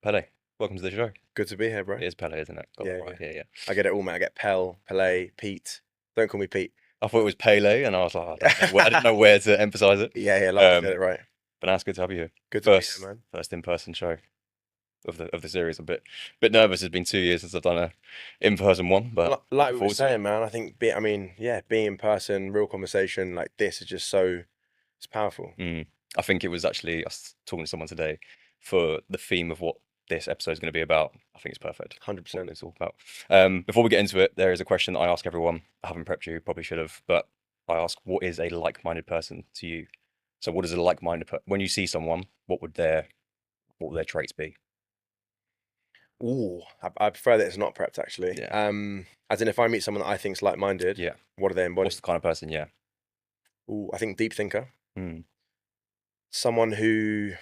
Pele, welcome to the show. Good to be here, bro. It is Pele, isn't it? Got Yeah, that yeah. right. Yeah, yeah. I get it all, mate. I get Pele, Pete. Don't call me Pete. I thought it was Pele, and I was like, I didn't know where to emphasize it. Yeah, yeah. Love to get Um, it right. but now it's good to have you here. Good to be here, First, man. first in-person show of the series. I'm a bit nervous. It's been 2 years since I've done a in-person one, but Like looking we were forward to it. saying, man. I think, being in person, real conversation like this is just so it's powerful. Mm. I think it was actually I was talking to someone today for the theme of what this episode is going to be about. I think it's perfect. Hundred What percent. it's all about. Before we get into it, there is a question that I ask everyone. I haven't prepped you, probably should have, but I ask, what is a like-minded person to you? So, what is a like-minded when you see someone? What would their traits be? Ooh, I prefer that it's not prepped actually. Yeah, As in if I meet someone that I think's like-minded, yeah. what do they What's embody? the kind of person? Yeah. Ooh, I think deep thinker, Mm, someone who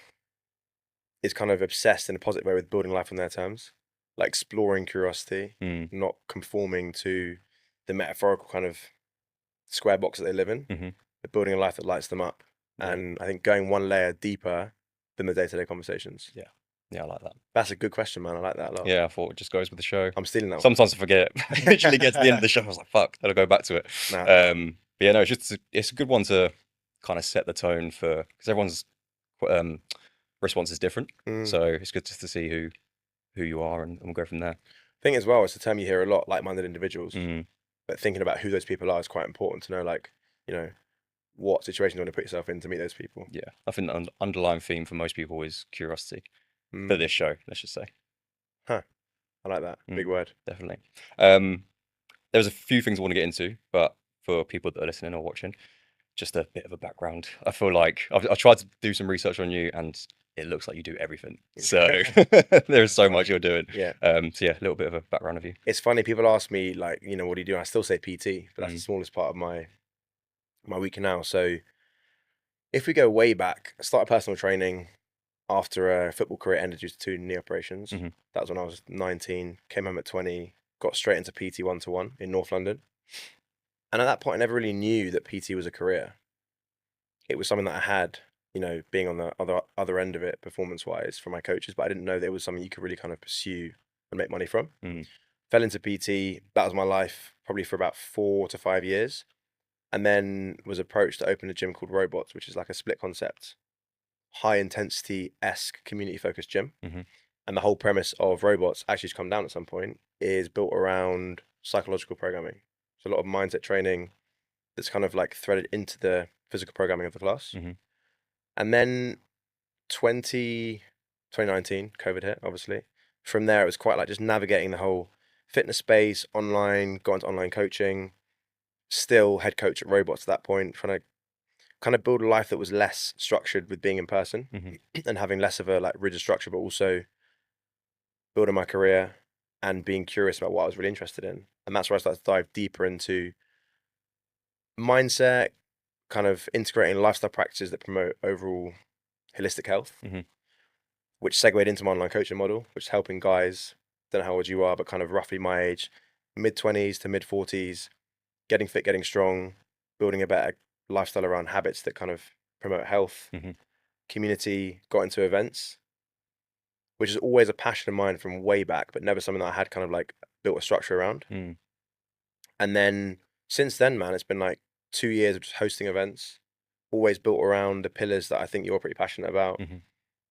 is kind of obsessed in a positive way with building life on their terms, like exploring curiosity, mm, not conforming to the metaphorical kind of square box that they live in, hmm. but building a life that lights them up. Yeah, And I think going one layer deeper than the day-to-day conversations. yeah, yeah. I like that. That's a good question, man. I like that a lot. Yeah, I thought it just goes with the show. I'm stealing that Sometimes I forget. Literally get to the end of the show, I was like, "Fuck," gotta go back to it. one. Nah, But yeah, no, it's a good one to kind of set the tone for because everyone's um, response is different. mm. So it's good just to see who you are, and we'll go from there. Thing as well, it's a term you hear a lot, like-minded individuals. Mm, But thinking about who those people are is quite important to know, like, you know, what situation you want to put yourself in to meet those people. yeah, I think the underlying theme for most people is curiosity. For Mm. this show, let's just say. Huh. I like that. Big Mm, word. definitely. Um, there's a few things I want to get into, but for people that are listening or watching, just a bit of a background. I feel like I tried to do some research on you, and it looks like you do everything. So there's That's so much funny. you're doing. Yeah. So yeah, a little bit of a background of you. It's funny, people ask me, like, what do you do? And I still say PT, but that's the Mm, smallest part of my week now. So if we go way back, I started personal training after a football career ended due to two knee operations. hmm. That was when I was 19, came home at 20, got straight into PT one-to-one in North London. And at that point, I never really knew that PT was a career. It was something that I had, being on the other end of it, performance-wise, from my coaches, but I didn't know that it was something you could really kind of pursue and make money from. Mm, Fell into PT. That was my life probably for about 4 to 5 years. And then was approached to open a gym called Robots, which is like a split concept, high intensity-esque community focused gym. hmm. And the whole premise of Robots, actually to come down at some point, is built around psychological programming. So a lot of mindset training that's kind of like threaded into the physical programming of the class. Hmm. And then 2019, COVID hit, obviously. From there, it was quite like just navigating the whole fitness space, online, got into online coaching, still head coach at Robots at that point, trying to kind of build a life that was less structured with being in person Hmm. and having less of a like rigid structure, but also building my career and being curious about what I was really interested in. And that's where I started to dive deeper into mindset, kind of integrating lifestyle practices that promote overall holistic health, Hmm. which segued into my online coaching model, which is helping guys, don't know how old you are, but kind of roughly my age, mid 20s to mid 40s, getting fit, getting strong, building a better lifestyle around habits that kind of promote health, Hmm. community, got into events, which is always a passion of mine from way back, but never something that I had kind of like built a structure around. Mm. And then since then, man, it's been like 2 years of just hosting events, always built around the pillars that I think you're pretty passionate about: Hmm.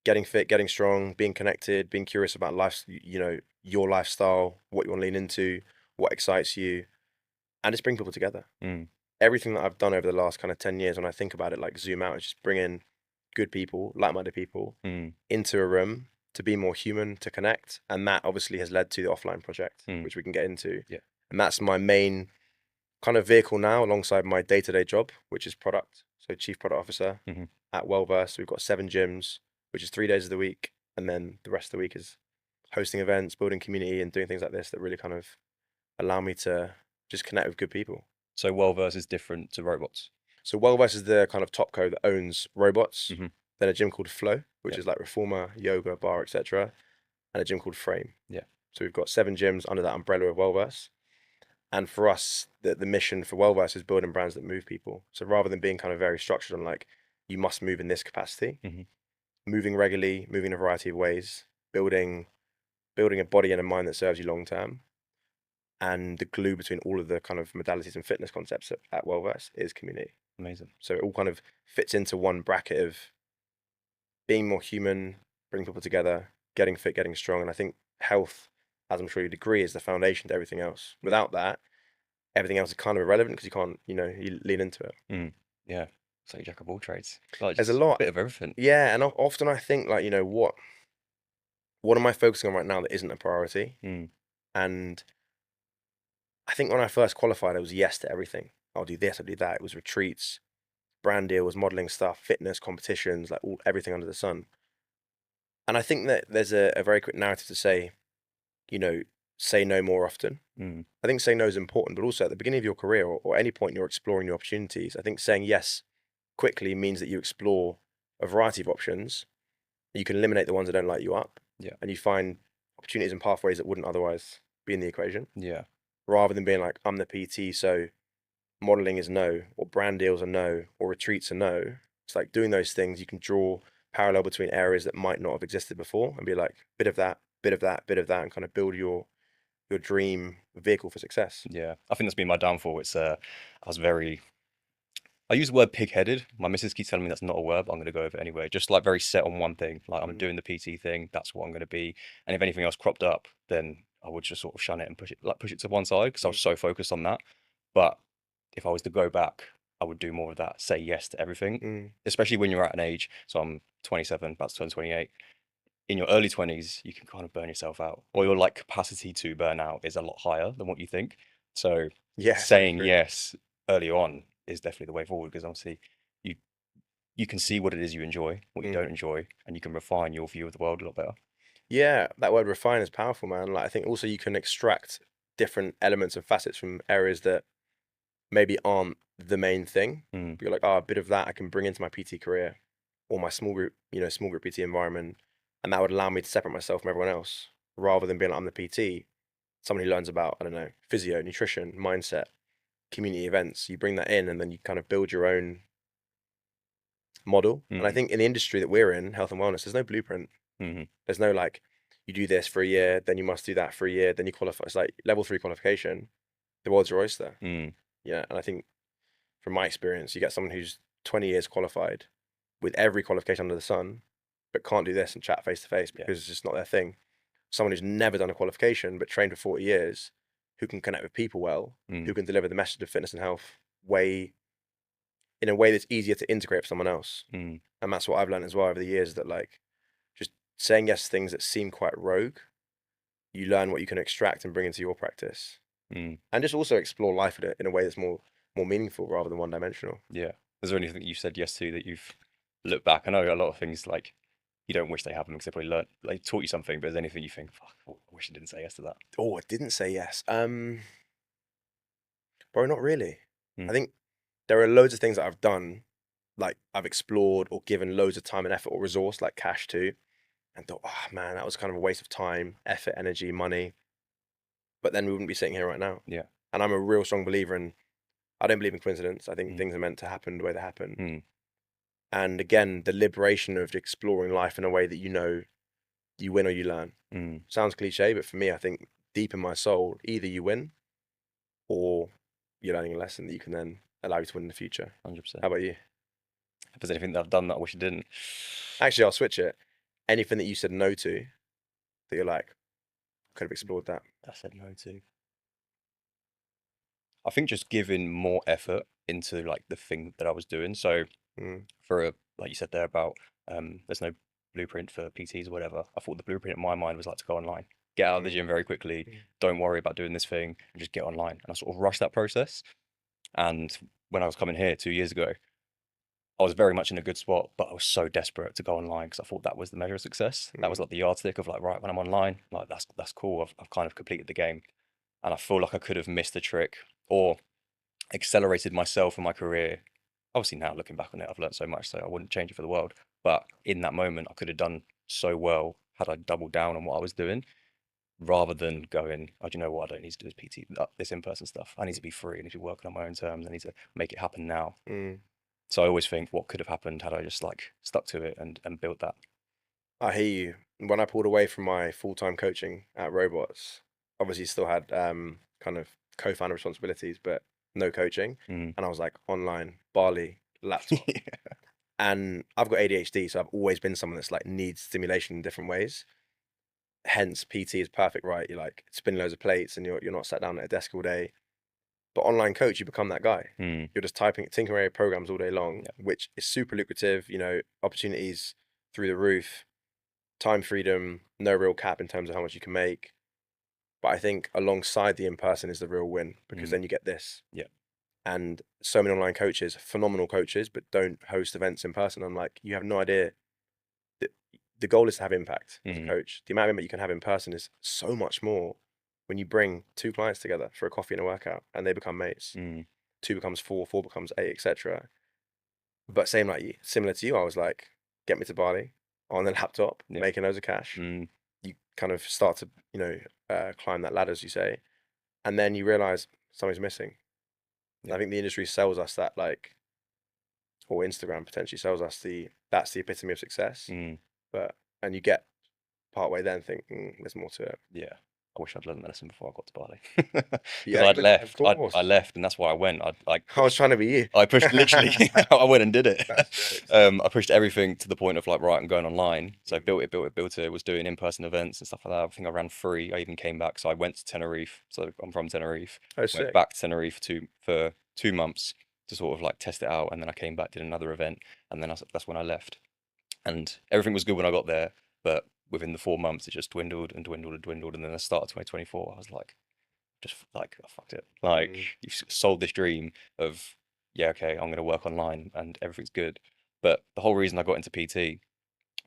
getting fit, getting strong, being connected, being curious about life, your lifestyle, what you want to lean into, what excites you, and just bring people together. Mm. Everything that I've done over the last kind of 10 years, when I think about it, like zoom out, is just bring in good people, like-minded people Mm. into a room to be more human, to connect. And that obviously has led to the offline project, Mm. which we can get into. Yeah. And that's my main kind of vehicle now, alongside my day-to-day job, which is product. So chief product officer Hmm. at Wellverse. We've got 7 gyms, which is 3 days of the week. And then the rest of the week is hosting events, building community, and doing things like this that really kind of allow me to just connect with good people. So Wellverse is different to robots. So Wellverse is the kind of top co that owns Robots. Hmm. Then a gym called Flow, which Yeah. is like reformer, yoga, bar, etc. And a gym called Frame. Yeah. So we've got 7 gyms under that umbrella of Wellverse. And for us, the mission for Wellverse is building brands that move people. So rather than being kind of very structured on like, you must move in this capacity, Hmm. moving regularly, moving in a variety of ways, building a body and a mind that serves you long term. And the glue between all of the kind of modalities and fitness concepts at Wellverse is community. Amazing. So it all kind of fits into one bracket of being more human, bringing people together, getting fit, getting strong. And I think health, as I'm sure you'd agree, is the foundation to everything else. Without that, everything else is kind of irrelevant because you can't, you lean into it. Yeah. It's like jack of all trades. Like There's a just a lot. bit of everything. Yeah, and often I think like, what am I focusing on right now that isn't a priority? And I think when I first qualified, it was yes to everything. I'll do this, I'll do that. It was retreats, brand deals, modeling stuff, fitness, competitions, like everything under the sun. And I think that there's a very quick narrative to say, say no more often. I think saying no is important, but also at the beginning of your career or any point you're exploring your opportunities, I think saying yes quickly means that you explore a variety of options. You can eliminate the ones that don't light you up. Yeah. And you find opportunities and pathways that wouldn't otherwise be in the equation. Yeah. Rather than being like, I'm the PT, so modeling is no, or brand deals are no, or retreats are no. It's like doing those things, you can draw parallel between areas that might not have existed before and be like, bit of that, bit of that, bit of that, and kind of build your dream vehicle for success. Yeah. I think that's been my downfall. It's I use the word pig-headed. My missus keeps telling me that's not a word, but I'm going to go over it anyway. Just like very set on one thing. Like I'm doing the PT thing. That's what I'm going to be. And if anything else cropped up, then I would just sort of shun it and push it to one side because I was so focused on that. But if I was to go back, I would do more of that. Say yes to everything, especially when you're at an age. So I'm 27, about to turn 28. In your early 20s, you can kind of burn yourself out, or your like capacity to burn out is a lot higher than what you think. So Yes, I saying agree. yes early on is definitely the way forward because obviously you you can see what it is you enjoy, what you don't enjoy, and you can refine your view of the world a lot better. Yeah, that word refine is powerful, man. Like I think also you can extract different elements and facets from areas that maybe aren't the main thing. But you're like, oh, a bit of that I can bring into my PT career or my small group PT environment, and that would allow me to separate myself from everyone else, rather than being like I'm the PT, someone who learns about, I don't know, physio, nutrition, mindset, community events. You bring that in, and then you kind of build your own model. And I think in the industry that we're in, health and wellness, there's no blueprint. There's no like, you do this for a year, then you must do that for a year, then you qualify. It's like level 3 qualification, the world's your oyster. Yeah, and I think from my experience, you get someone who's 20 years qualified with every qualification under the sun, but can't do this and chat face to face because it's just not their thing. Someone who's never done a qualification but trained for 40 years, who can connect with people well, who can deliver the message of fitness and health in a way that's easier to integrate for someone else. And that's what I've learned as well over the years, that like just saying yes to things that seem quite rogue, you learn what you can extract and bring into your practice. And just also explore life in a way that's more meaningful rather than one dimensional. Yeah. Is there anything you said yes to that you've looked back? I know a lot of things like you don't wish they happened because they probably taught you something, but is there anything you think, fuck, I wish I didn't say yes to that? Oh, I didn't say yes. Bro, not really. I think there are loads of things that I've done, like I've explored or given loads of time and effort or resource, like cash to, and thought, oh man, that was kind of a waste of time, effort, energy, money. But then we wouldn't be sitting here right now. Yeah. And I'm a real strong believer in, I don't believe in coincidence. I think things are meant to happen the way they happen. And again, the liberation of exploring life in a way that you win or you learn. Sounds cliche, but for me, I think deep in my soul, either you win or you're learning a lesson that you can then allow you to win in the future. 100%. How about you? If there's anything that I've done that I wish I didn't. Actually, I'll switch it. Anything that you said no to that you're like, could have explored that. I said no to. I think just giving more effort into like the thing that I was doing. So like you said there about there's no blueprint for PTs or whatever. I thought the blueprint in my mind was like to go online, get out of the gym very quickly, don't worry about doing this thing, and just get online. And I sort of rushed that process. And when I was coming here 2 years ago, I was very much in a good spot, but I was so desperate to go online because I thought that was the measure of success. That was like the yardstick of like, right, when I'm online, like that's cool. I've kind of completed the game. And I feel like I could have missed the trick or accelerated myself and my career. Obviously now looking back on it, I've learned so much, so I wouldn't change it for the world. But in that moment, I could have done so well had I doubled down on what I was doing, rather than going, oh, do you know what? I don't need to do this PT, this in-person stuff. I need to be free. I need to be working on my own terms. I need to make it happen now. So I always think, what could have happened had I just like stuck to it and built that. I hear you. When I pulled away from my full-time coaching at Robots, obviously still had kind of co-founder responsibilities, but no coaching. Mm. And I was like online, Bali, laptop. And I've got ADHD, so I've always been someone that's like needs stimulation in different ways. Hence, PT is perfect, right? You're like spinning loads of plates and you're not sat down at a desk all day. But online coach, you become that guy. Mm. You're just typing, tinkering away programs all day long, Yeah. which is super lucrative, opportunities through the roof, time freedom, no real cap in terms of how much you can make. But I think alongside the in-person is the real win because Mm. then you get this. Yeah. And so many online coaches, phenomenal coaches, but don't host events in person. I'm like, you have no idea. The goal is to have impact as a Mm. coach. The amount of impact you can have in person is so much more when you bring two clients together for a coffee and a workout and they become mates. Mm. Two becomes four, four becomes eight, etc. But similar to you, I was like, get me to Bali on the laptop, Yeah. making loads of cash. Mm. You kind of start to, climb that ladder, as you say, and then you realize something's missing. Yeah. I think the industry sells us that, like, or Instagram potentially sells us that's the epitome of success. Mm. And you get partway then think, there's more to it. Yeah. I wish I'd learned the lesson before I got to Bali. Because Yeah, I'd of left. I course. left, and that's why I went. I I was trying to be you. I pushed literally. I went and did it. That's jokes. I pushed everything to the point of like, right, I'm going online. So I Mhm. built it. Was doing in-person events and stuff like that. I think I ran 3. I even came back. So I went to Tenerife. So I'm from Tenerife. Oh, Went sick. back to Tenerife for 2 months to sort of like test it out, and then I came back, did another event, and then that's when I left. And everything was good when I got there, but within the 4 months, it just dwindled and dwindled and dwindled. And then the start of 2024, I was like, just like, I fucked it. Like, Mm, you've sold this dream of, yeah, okay, I'm going to work online and everything's good. But the whole reason I got into PT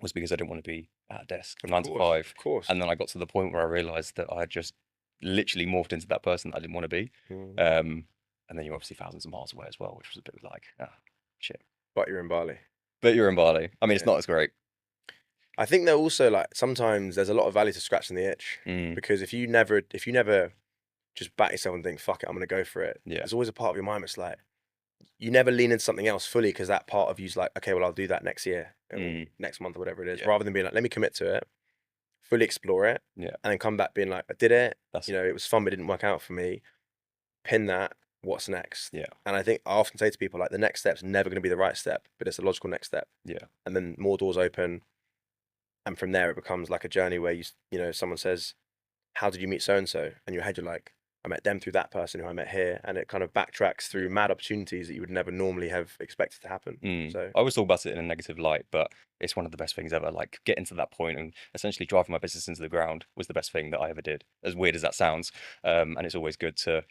was because I didn't want to be at a desk of 9 to 5. course, of course. And then I got to the point where I realized that I had just literally morphed into that person that I didn't want to be. Mm. And then you're obviously thousands of miles away as well, which was a bit like, shit. But you're in Bali. But you're in Bali. I mean, it's Yeah. not as great. I think they're also like sometimes there's a lot of value to scratching the itch Mm, because if you never just back yourself and think fuck it, I'm gonna go for it. yeah. There's always a part of your mind that's like you never lean into something else fully because that part of you's like, okay, well I'll do that next year or Mm, next month or whatever it is, yeah. rather than being like, let me commit to it, fully explore it, Yeah. and then come back being like, I did it. That's It was fun, but it didn't work out for me. Pin that. What's next? Yeah. And I think I often say to people like, the next step's never going to be the right step, but it's a logical next step. Yeah. And then more doors open, and from there it becomes like a journey where someone says, how did you meet so and so? And your head you're like, I met them through that person who I met here, and it kind of backtracks through mad opportunities that you would never normally have expected to happen. So I always talk about it in a negative light, but it's one of the best things ever. Like getting to that point and essentially driving my business into the ground was the best thing that I ever did. As weird as that sounds, and it's always good to.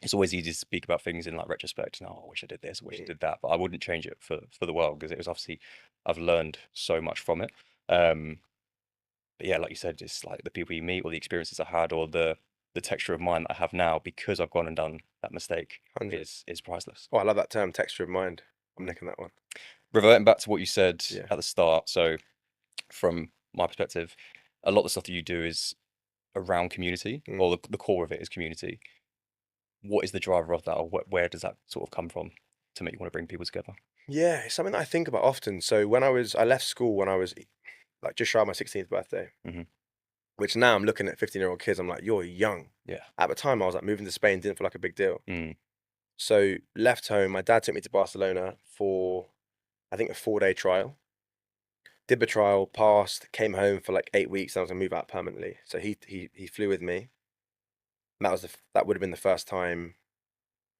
It's always easy to speak about things in like retrospect. No, I wish I did this. I wish I did that. But I wouldn't change it for the world because it was obviously I've learned so much from it. But yeah, like you said, it's like the people you meet or the experiences I had or the texture of mind that I have now because I've gone and done that mistake 100. is priceless. Oh, I love that term, texture of mind. I'm Mm. nicking that one. Reverting back to what you said Yeah. at the start, so from my perspective, a lot of the stuff that you do is around community, Mm. or the core of it is community. What is the driver of that, or where does that sort of come from to make you want to bring people together? Yeah, it's something that I think about often. So I left school when I was like just shy of my 16th birthday, Hmm. which now I'm looking at 15-year-old kids, I'm like, you're young. Yeah. At the time, I was like moving to Spain, didn't feel like a big deal. Mm. So left home. My dad took me to Barcelona for, I think, a 4-day trial. Did the trial, passed, came home for like 8 weeks, and I was gonna move out permanently. So he flew with me. That would have been the first time.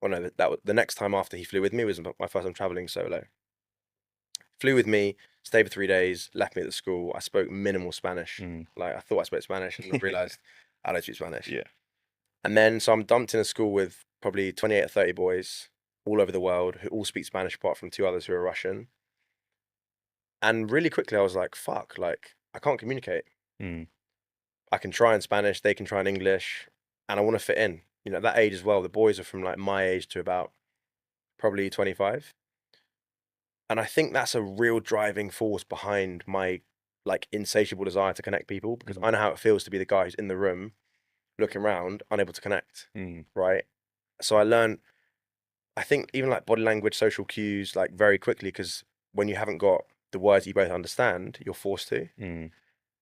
Well, no, the next time after he flew with me was my first time traveling solo. Flew with me, stayed for 3 days, left me at the school. I spoke minimal Spanish. Mm. Like I thought I spoke Spanish, and I realized I don't speak Spanish. Yeah. And then so I'm dumped in a school with probably 28 or 30 boys all over the world who all speak Spanish apart from 2 others who are Russian. And really quickly I was like, fuck, like I can't communicate. Mm. I can try in Spanish, they can try in English, and I want to fit in. At that age as well, the boys are from like my age to about probably 25. And I think that's a real driving force behind my like insatiable desire to connect people because I know how it feels to be the guy who's in the room looking around, unable to connect. Mm. Right. So I learned, I think even like body language, social cues, like very quickly, because when you haven't got the words you both understand, you're forced to. Mm.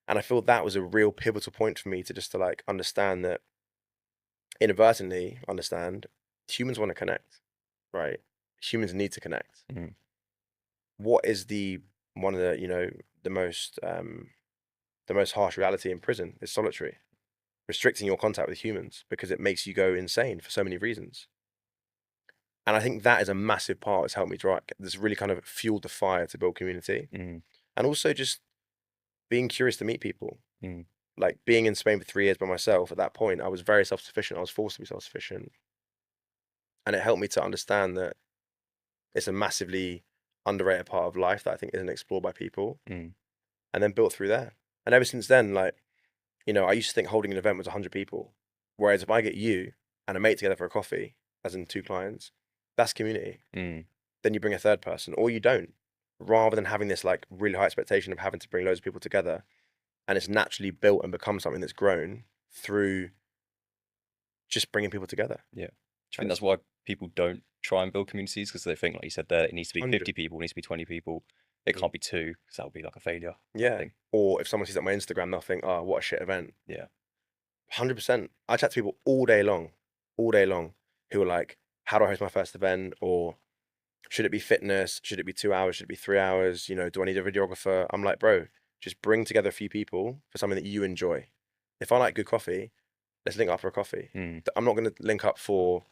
And I feel that was a real pivotal point for me to like understand that, inadvertently understand, humans want to connect, right? Humans need to connect. Mm. What is one of the, the most harsh reality in prison is solitary, restricting your contact with humans because it makes you go insane for so many reasons. And I think that is a massive part that's helped me drive. That's really kind of fueled the fire to build community, Mm. and also just being curious to meet people. Mm. Like being in Spain for 3 years by myself, at that point, I was very self-sufficient. I was forced to be self-sufficient, and it helped me to understand that it's a massively underrated part of life that I think isn't explored by people, Mm. and then built through there. And ever since then, like, I used to think holding an event was 100 people, whereas if I get you and a mate together for a coffee, as in 2 clients, that's community. Mm. Then you bring a third person, or you don't, rather than having this like really high expectation of having to bring loads of people together. And it's naturally built and become something that's grown through just bringing people together. Yeah. Do you think that's why people don't try and build communities? Because they think, like you said there, it needs to be 100. 50 people, it needs to be 20 people. It can't be 2, because that would be like a failure. Yeah. Thing. Or if someone sees that on my Instagram, they'll think, oh, what a shit event. Yeah. 100%. I chat to people all day long, who are like, how do I host my first event? Or should it be fitness? Should it be 2 hours? Should it be 3 hours? Do I need a videographer? I'm like, bro, just bring together a few people for something that you enjoy. If I like good coffee, let's link up for a coffee. Mm. I'm not going to link up for,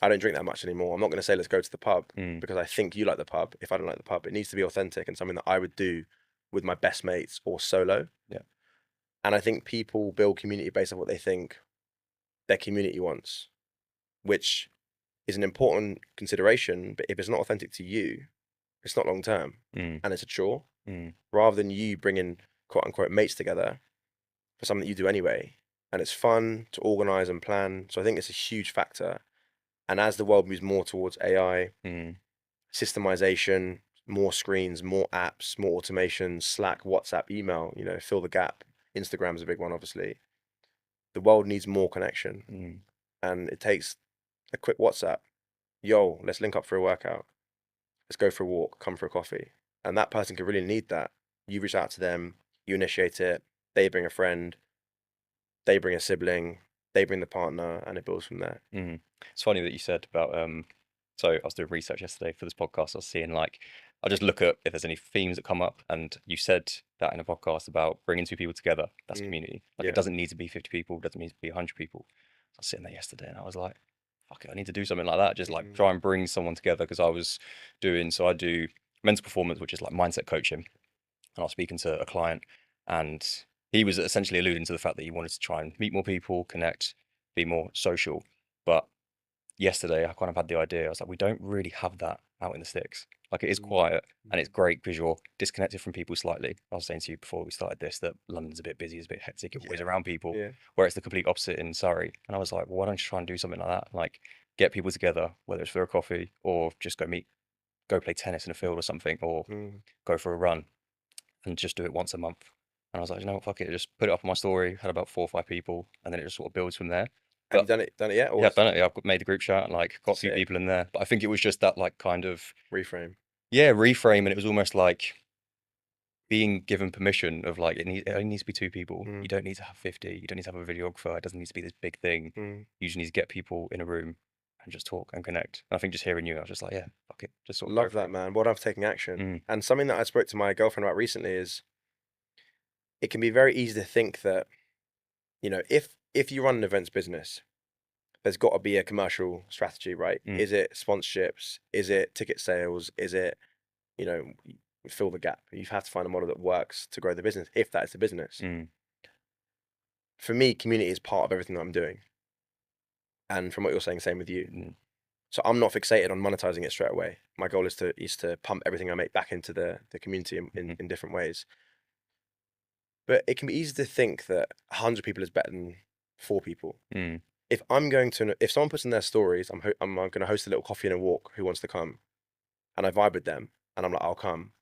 I don't drink that much anymore. I'm not going to say, let's go to the pub because I think you like the pub. If I don't like the pub, it needs to be authentic and something that I would do with my best mates or solo. Yeah. And I think people build community based on what they think their community wants, which is an important consideration. But if it's not authentic to you, it's not long term and it's a chore. Rather than you bringing quote unquote mates together for something that you do anyway. And it's fun to organize and plan. So I think it's a huge factor. And as the world moves more towards AI, systemization, more screens, more apps, more automation, Slack, WhatsApp, email, fill the gap. Instagram's a big one, obviously. The world needs more connection. And it takes a quick WhatsApp. Yo, let's link up for a workout. Let's go for a walk, come for a coffee. And that person could really need that. You reach out to them, you initiate it, they bring a friend, they bring a sibling, they bring the partner, and it builds from there. It's funny that you said about, so I was doing research yesterday for this podcast. I was seeing I just look at if there's any themes that come up, and you said that in a podcast about bringing 2 people together. That's community. Like it doesn't need to be 50 people, it doesn't need to be 100 people. I was sitting there yesterday and I was like, fuck it, I need to do something like that. Just like try and bring someone together, because I do mental performance, which is like mindset coaching. And I was speaking to a client, and he was essentially alluding to the fact that he wanted to try and meet more people, connect, be more social. But yesterday I kind of had the idea. I was like, we don't really have that out in the sticks. Like it is quiet and it's great because you're disconnected from people slightly. I was saying to you before we started this that London's a bit busy, it's a bit hectic, you're always around people, where it's the complete opposite in Surrey. And I was like, well, why don't you try and do something like that? Like get people together, whether it's for a coffee or just go play tennis in a field or something, or go for a run, and just do it once a month. And I was like, you know what, fuck it, just put it up on my story, had about 4 or 5 people, and then it just sort of builds from there. Have you done it yet? Or yeah, I've done it. Yeah, I've made a group chat and got a few people in there. But I think it was just that kind of reframe. Yeah, reframe, and it was almost like being given permission of it only needs to be 2 people. You don't need to have 50. You don't need to have a videographer. It doesn't need to be this big thing. You just need to get people in a room and just talk and connect. And I think just hearing you, I was just like, yeah, fuck it. Just sort of love that, man. Well done for taking action. And something that I spoke to my girlfriend about recently is it can be very easy to think that, if you run an events business, there's got to be a commercial strategy, right? Is it sponsorships? Is it ticket sales? Is it, fill the gap? You have to find a model that works to grow the business, if that is the business. For me, community is part of everything that I'm doing. And from what you're saying, same with you. So I'm not fixated on monetizing it straight away. My goal is to pump everything I make back into the community in different ways. But it can be easy to think that 100 people is better than 4 people. If someone puts in their stories, I'm going to host a little coffee and a walk, who wants to come? And I vibe with them, and I'm like, I'll come.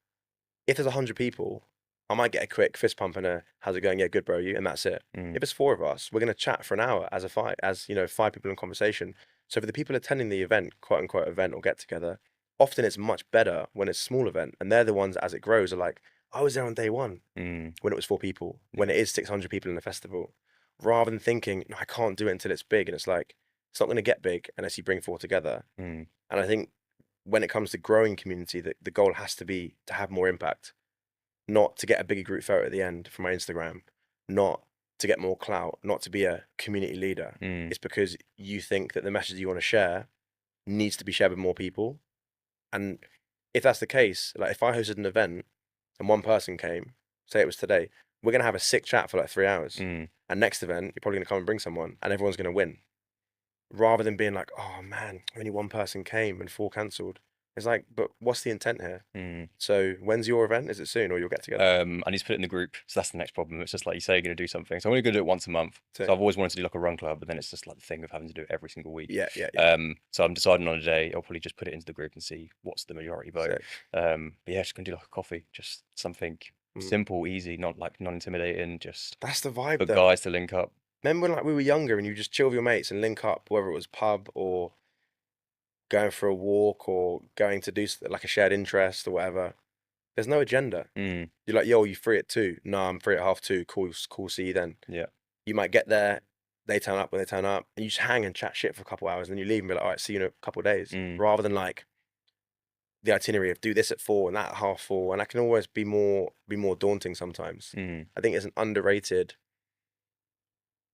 If there's 100 people, I might get a quick fist pump and how's it going? Yeah, good, bro, you, and that's it. If it's 4 of us, we're going to chat for an hour as 5 people in conversation. So for the people attending the event, quote unquote event or get together, often it's much better when it's a small event, and they're the ones that, as it grows, are like, I was there on day one Mm, when it was 4 people, when yeah. it is 600 people in a festival, rather than thinking, no, I can't do it until it's big. And it's like, it's not going to get big unless you bring four together. Mm, And I think when it comes to growing community, the goal has to be to have more impact, not to get a bigger group photo at the end from my Instagram, not to get more clout, not to be a community leader. mm, It's because you think that the message you want to share needs to be shared with more people. And if that's the case, like if I hosted an event and one person came, say it was today, we're gonna have a sick chat for like 3 hours. mm. And next event, you're probably gonna come and bring someone, and everyone's gonna win. Rather than being like, oh man, only one person came and four cancelled. It's like, but what's the intent here? Mm. So when's your event? Is it soon or you'll get together? I need to put it in the group, so that's the next problem. It's just like you say you're going to do something, so I'm only going to do it once a month. So So I've always wanted to do like a run club, but then it's just like the thing of having to do it every single week. yeah. So I'm deciding on a day. I'll probably just put it into the group and see what's the majority vote. Sick. But yeah, just gonna do like a coffee, just something Mm. simple, easy, not like non-intimidating, just That's the vibe for though. guys to link up. Remember when like we were younger and you just chill with your mates and link up, whether it was pub or going for a walk or going to do like a shared interest or whatever. There's no agenda. Mm, You're like, yo, you free at 2? No, I'm free at 2:30. Cool, see you then. yeah. You might get there, they turn up when they turn up, and you just hang and chat shit for a couple hours, and then you leave and be like, all right, see you in a couple of days. Mm, Rather than like the itinerary of do this at 4 and that at 4:30, and that can always be more daunting sometimes. mm, I think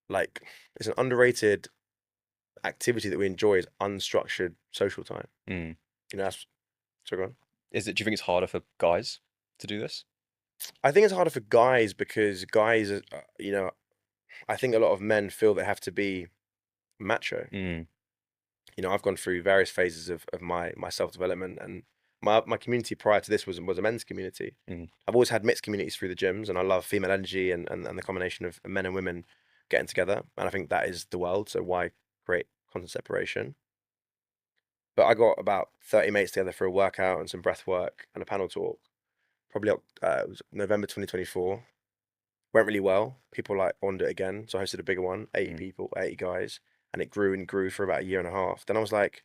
like it's an underrated activity that we enjoy is unstructured social time. mm. You know, that's so go on. Do you think it's harder for guys to do this? I think it's harder for guys because guys, I think a lot of men feel they have to be macho. Mm, I've gone through various phases of my self development, and my community prior to this was a men's community. mm, I've always had mixed communities through the gyms, and I love female energy and the combination of men and women getting together. And I think that is the world. So why create constant separation? But I got about 30 mates together for a workout and some breath work and a panel talk. Probably it was November 2024. Went really well. People like wanted it again, so I hosted a bigger one, 80 mm, people, 80 guys, and it grew and grew for about a year and a half. Then I was like,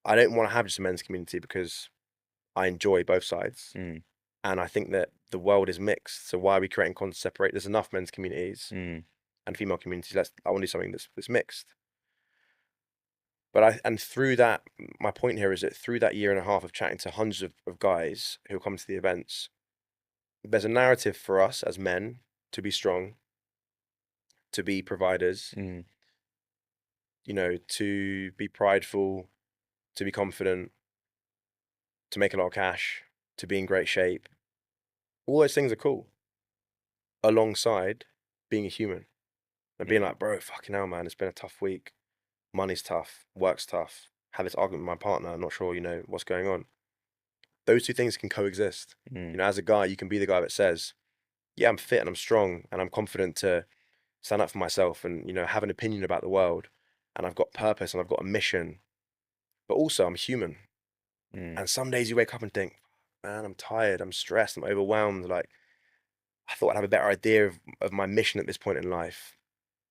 I don't want to have just a men's community because I enjoy both sides, mm, and I think that the world is mixed. So why are we creating content separate? There's enough men's communities mm, and female communities. I want to do something that's mixed. And through that, my point here is that through that year and a half of chatting to hundreds of guys who come to the events, there's a narrative for us as men to be strong, to be providers, mm, to be prideful, to be confident, to make a lot of cash, to be in great shape. All those things are cool alongside being a human and being mm, like, bro, fucking hell, man, it's been a tough week. Money's tough, work's tough. Had this argument with my partner, I'm not sure, what's going on. Those two things can coexist. mm, As a guy, you can be the guy that says, yeah, I'm fit and I'm strong and I'm confident to stand up for myself and, have an opinion about the world. And I've got purpose and I've got a mission. But also, I'm human. mm, And some days you wake up and think, man, I'm tired, I'm stressed, I'm overwhelmed. Like, I thought I'd have a better idea of my mission at this point in life.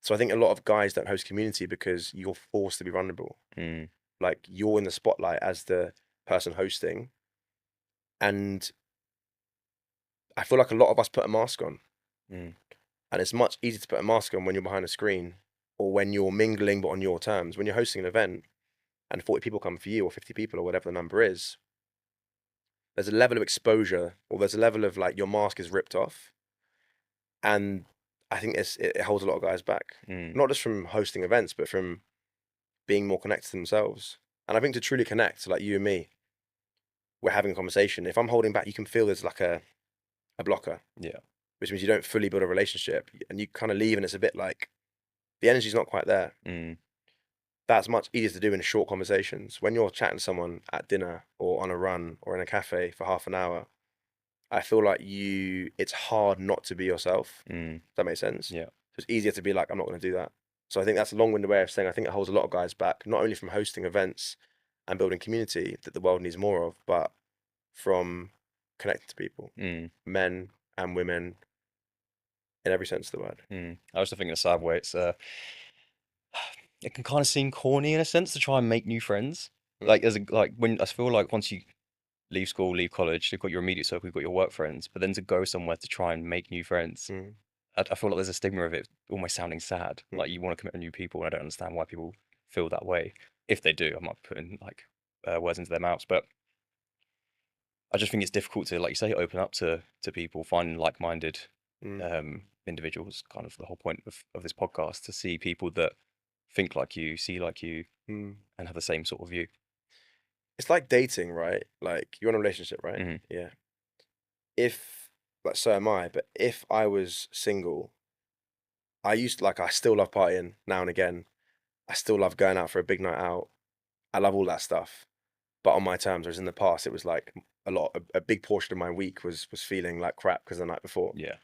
So I think a lot of guys don't host community because you're forced to be vulnerable. mm, Like, you're in the spotlight as the person hosting. And I feel like a lot of us put a mask on. mm, And it's much easier to put a mask on when you're behind a screen or when you're mingling but on your terms. When you're hosting an event and 40 people come for you or 50 people or whatever the number is, there's a level of exposure or there's a level of like your mask is ripped off. And I think it holds a lot of guys back, mm, not just from hosting events, but from being more connected to themselves. And I think to truly connect, like you and me, we're having a conversation. If I'm holding back, you can feel there's like a blocker, yeah. which means you don't fully build a relationship and you kind of leave and it's a bit like the energy's not quite there. Mm, That's much easier to do in short conversations. When you're chatting to someone at dinner or on a run or in a cafe for half an hour, I feel like it's hard not to be yourself. mm, Does that make sense? yeah. So it's easier to be like, I'm not going to do that. So I think that's a long-winded way of saying I think it holds a lot of guys back, not only from hosting events and building community that the world needs more of, but from connecting to people, Mm, men and women in every sense of the word. mm. I was just thinking a sad way. It can kind of seem corny in a sense to try and make new friends. Like when I feel like once you leave school, leave college, you've got your immediate circle, you've got your work friends, but then to go somewhere to try and make new friends, Mm, I feel like there's a stigma of it almost sounding sad. mm, Like you want to commit with new people, and I don't understand why people feel that way. If they do, I might be putting like words into their mouths, but I just think it's difficult to, like you say, open up to people, finding like-minded mm, individuals. Kind of the whole point of this podcast, to see people that think like you, see like you, mm. and have the same sort of view. It's like dating, right? Like you're in a relationship, right? Hmm. Yeah. If like so am I, but if I was single, I still love partying now and again. I still love going out for a big night out. I love all that stuff, but on my terms. Whereas in the past, it was like a big portion of my week was feeling like crap because the night before. Yeah.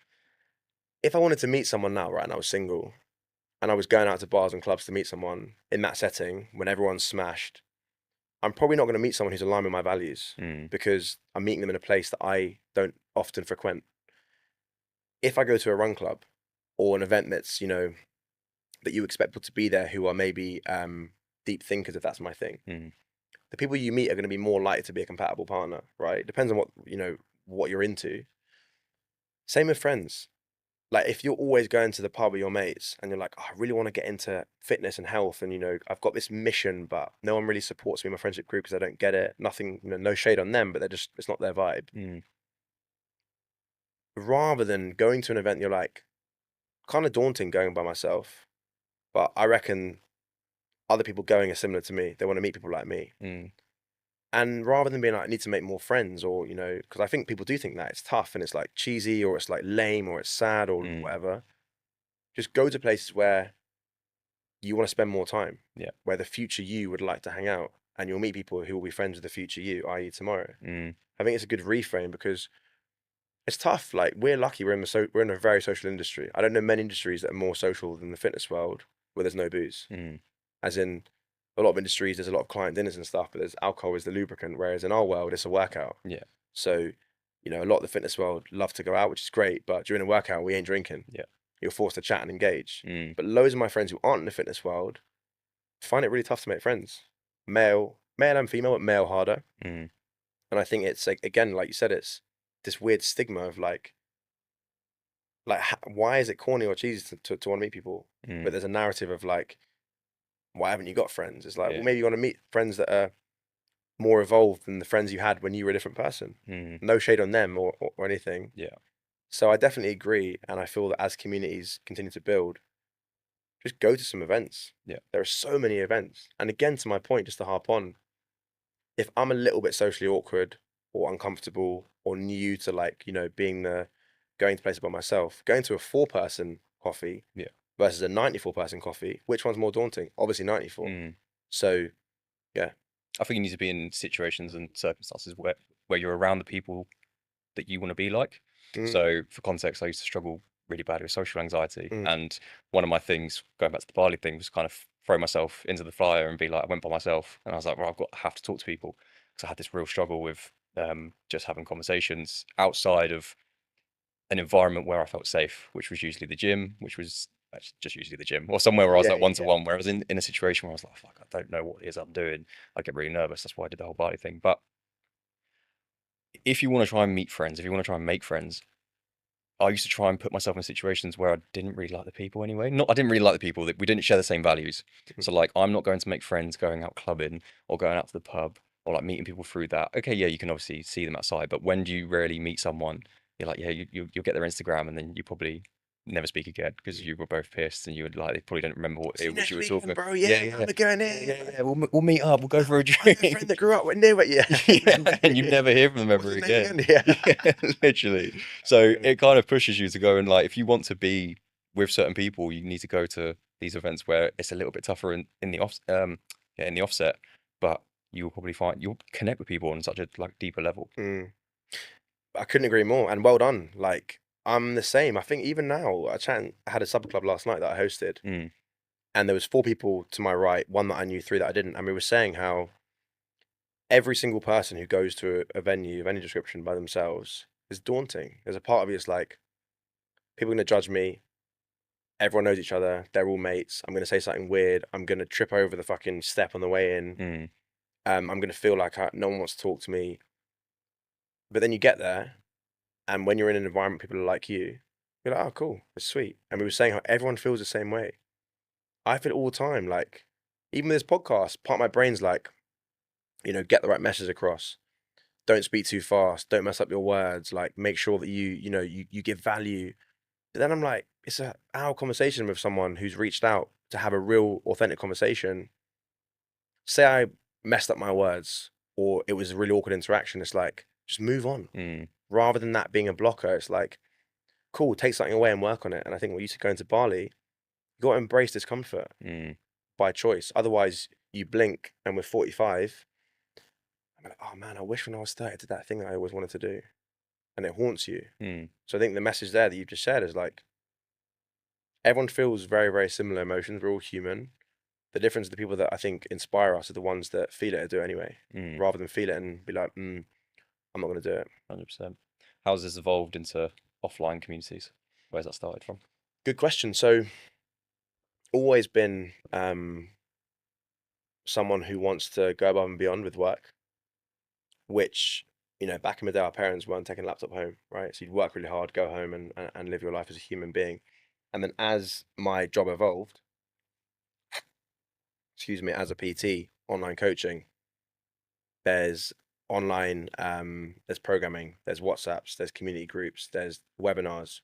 If I wanted to meet someone now, right, and I was single, and I was going out to bars and clubs to meet someone in that setting when everyone's smashed, I'm probably not going to meet someone who's aligned with my values Mm. because I'm meeting them in a place that I don't often frequent. If I go to a run club or an event that's, that you expect people to be there who are maybe deep thinkers, if that's my thing, Mm. the people you meet are going to be more likely to be a compatible partner, right? Depends on what you're into. Same with friends. Like if you're always going to the pub with your mates and you're like, oh, I really want to get into fitness and health, and I've got this mission, but no one really supports me in my friendship group because I don't get it. Nothing, no shade on them, but it's not their vibe. Mm. Rather than going to an event, you're like, kind of daunting going by myself, but I reckon other people going are similar to me. They want to meet people like me. Mm. And rather than being like, I need to make more friends, or, because I think people do think that it's tough and it's like cheesy or it's like lame or it's sad or Mm. whatever, just go to places where you want to spend more time, Yeah. where the future you would like to hang out, and you'll meet people who will be friends with the future you, i.e., tomorrow. Mm. I think it's a good reframe because it's tough. Like we're lucky, we're in a very social industry. I don't know many industries that are more social than the fitness world, where there's no booze. Mm. As in, a lot of industries, there's a lot of client dinners and stuff, but there's alcohol is the lubricant. Whereas in our world, it's a workout. Yeah. So, a lot of the fitness world love to go out, which is great. But during a workout, we ain't drinking. Yeah. You're forced to chat and engage. Mm. But loads of my friends who aren't in the fitness world find it really tough to make friends. Male and female, but male harder. Mm. And I think it's like, again, like you said, it's this weird stigma of why is it corny or cheesy to want to meet people? Mm. But there's a narrative of like, why haven't you got friends? It's like, Yeah. well, maybe you want to meet friends that are more evolved than the friends you had when you were a different person. Mm. No shade on them or anything. Yeah. So I definitely agree. And I feel that as communities continue to build, just go to some events. Yeah. There are so many events. And again, to my point, just to harp on, if I'm a little bit socially awkward or uncomfortable or new to going to places by myself, going to a 4-person coffee Yeah. versus a 94-person coffee, which one's more daunting? Obviously 94. Mm. So yeah. I think you need to be in situations and circumstances where you're around the people that you want to be like. Mm, So for context, I used to struggle really badly with social anxiety, mm, and one of my things, going back to the Bali thing, was kind of throw myself into the fire and be like, I went by myself, and I was like, well, have to talk to people, because I had this real struggle with just having conversations outside of an environment where I felt safe, which was usually the gym, which was actually just usually the gym, or somewhere where I was yeah, like one to yeah, one, where I was in a situation where I was like, fuck, I don't know what it is I'm doing. I get really nervous. That's why I did the whole Bali thing. But if you want to try and meet friends, if you want to try and make friends, I used to try and put myself in situations where I didn't really like the people anyway. Not I didn't really like the people, that we didn't share the same values. Mhm. So like I'm not going to make friends going out clubbing or going out to the pub or like meeting people through that. Okay, yeah, you can obviously see them outside, but when do you really meet someone? You're like, yeah, you'll get their Instagram and then you probably never speak again because you were both pissed and you would like they probably don't remember See you what next you were weekend, talking. bro. Yeah, Yeah, yeah, I'm going yeah, here. yeah, yeah. We'll meet up. We'll go for a I have a friend drink. that grew up near it. Yeah. Yeah, and you never hear from them What's ever his name again. again? Yeah. Yeah, literally. So it kind of pushes you to go and like, if you want to be with certain people, you need to go to these events where it's a little bit tougher in the in the offset, but you'll probably find you'll connect with people on such a like deeper level. Mm. I couldn't agree more. And well done. Like I'm the same. I think even now, I had a sub club last night that I hosted, Mm. and there was 4 people to my right, one that I knew, 3 that I didn't, and we were saying how every single person who goes to a venue of any description by themselves is daunting. There's a part of you that's like, people are going to judge me. Everyone knows each other. They're all mates. I'm going to say something weird. I'm going to trip over the fucking step on the way in. Mm. I'm going to feel like no one wants to talk to me. But then you get there, and when you're in an environment, people are like you're like, oh, cool, it's sweet. And we were saying how everyone feels the same way. I feel it all the time. Like, even with this podcast, part of my brain's like, get the right message across. Don't speak too fast. Don't mess up your words. Like, make sure that you give value. But then I'm like, it's a hour conversation with someone who's reached out to have a real, authentic conversation. Say I messed up my words, or it was a really awkward interaction. It's like, just move on. Rather than that being a blocker, it's like, cool, take something away and work on it. And I think when you used to go into Bali, you got to embrace discomfort by choice. Otherwise, you blink and we're 45. I'm like, oh man, I wish when I was 30 I did that thing that I always wanted to do. And it haunts you. So I think the message there that you've just shared is like, everyone feels very, very similar emotions. We're all human. The difference, the people that I think inspire us are the ones that feel it and do it anyway, rather than feel it and be like, I'm not going to do it. 100%. How's this evolved into offline communities? Where's that started from? Good question. So, always been someone who wants to go above and beyond with work, which, back in the day, our parents weren't taking a laptop home, right? So you'd work really hard, go home and live your life as a human being. And then as my job evolved, as a PT, online coaching, there's online, there's programming, there's WhatsApps, there's community groups, there's webinars.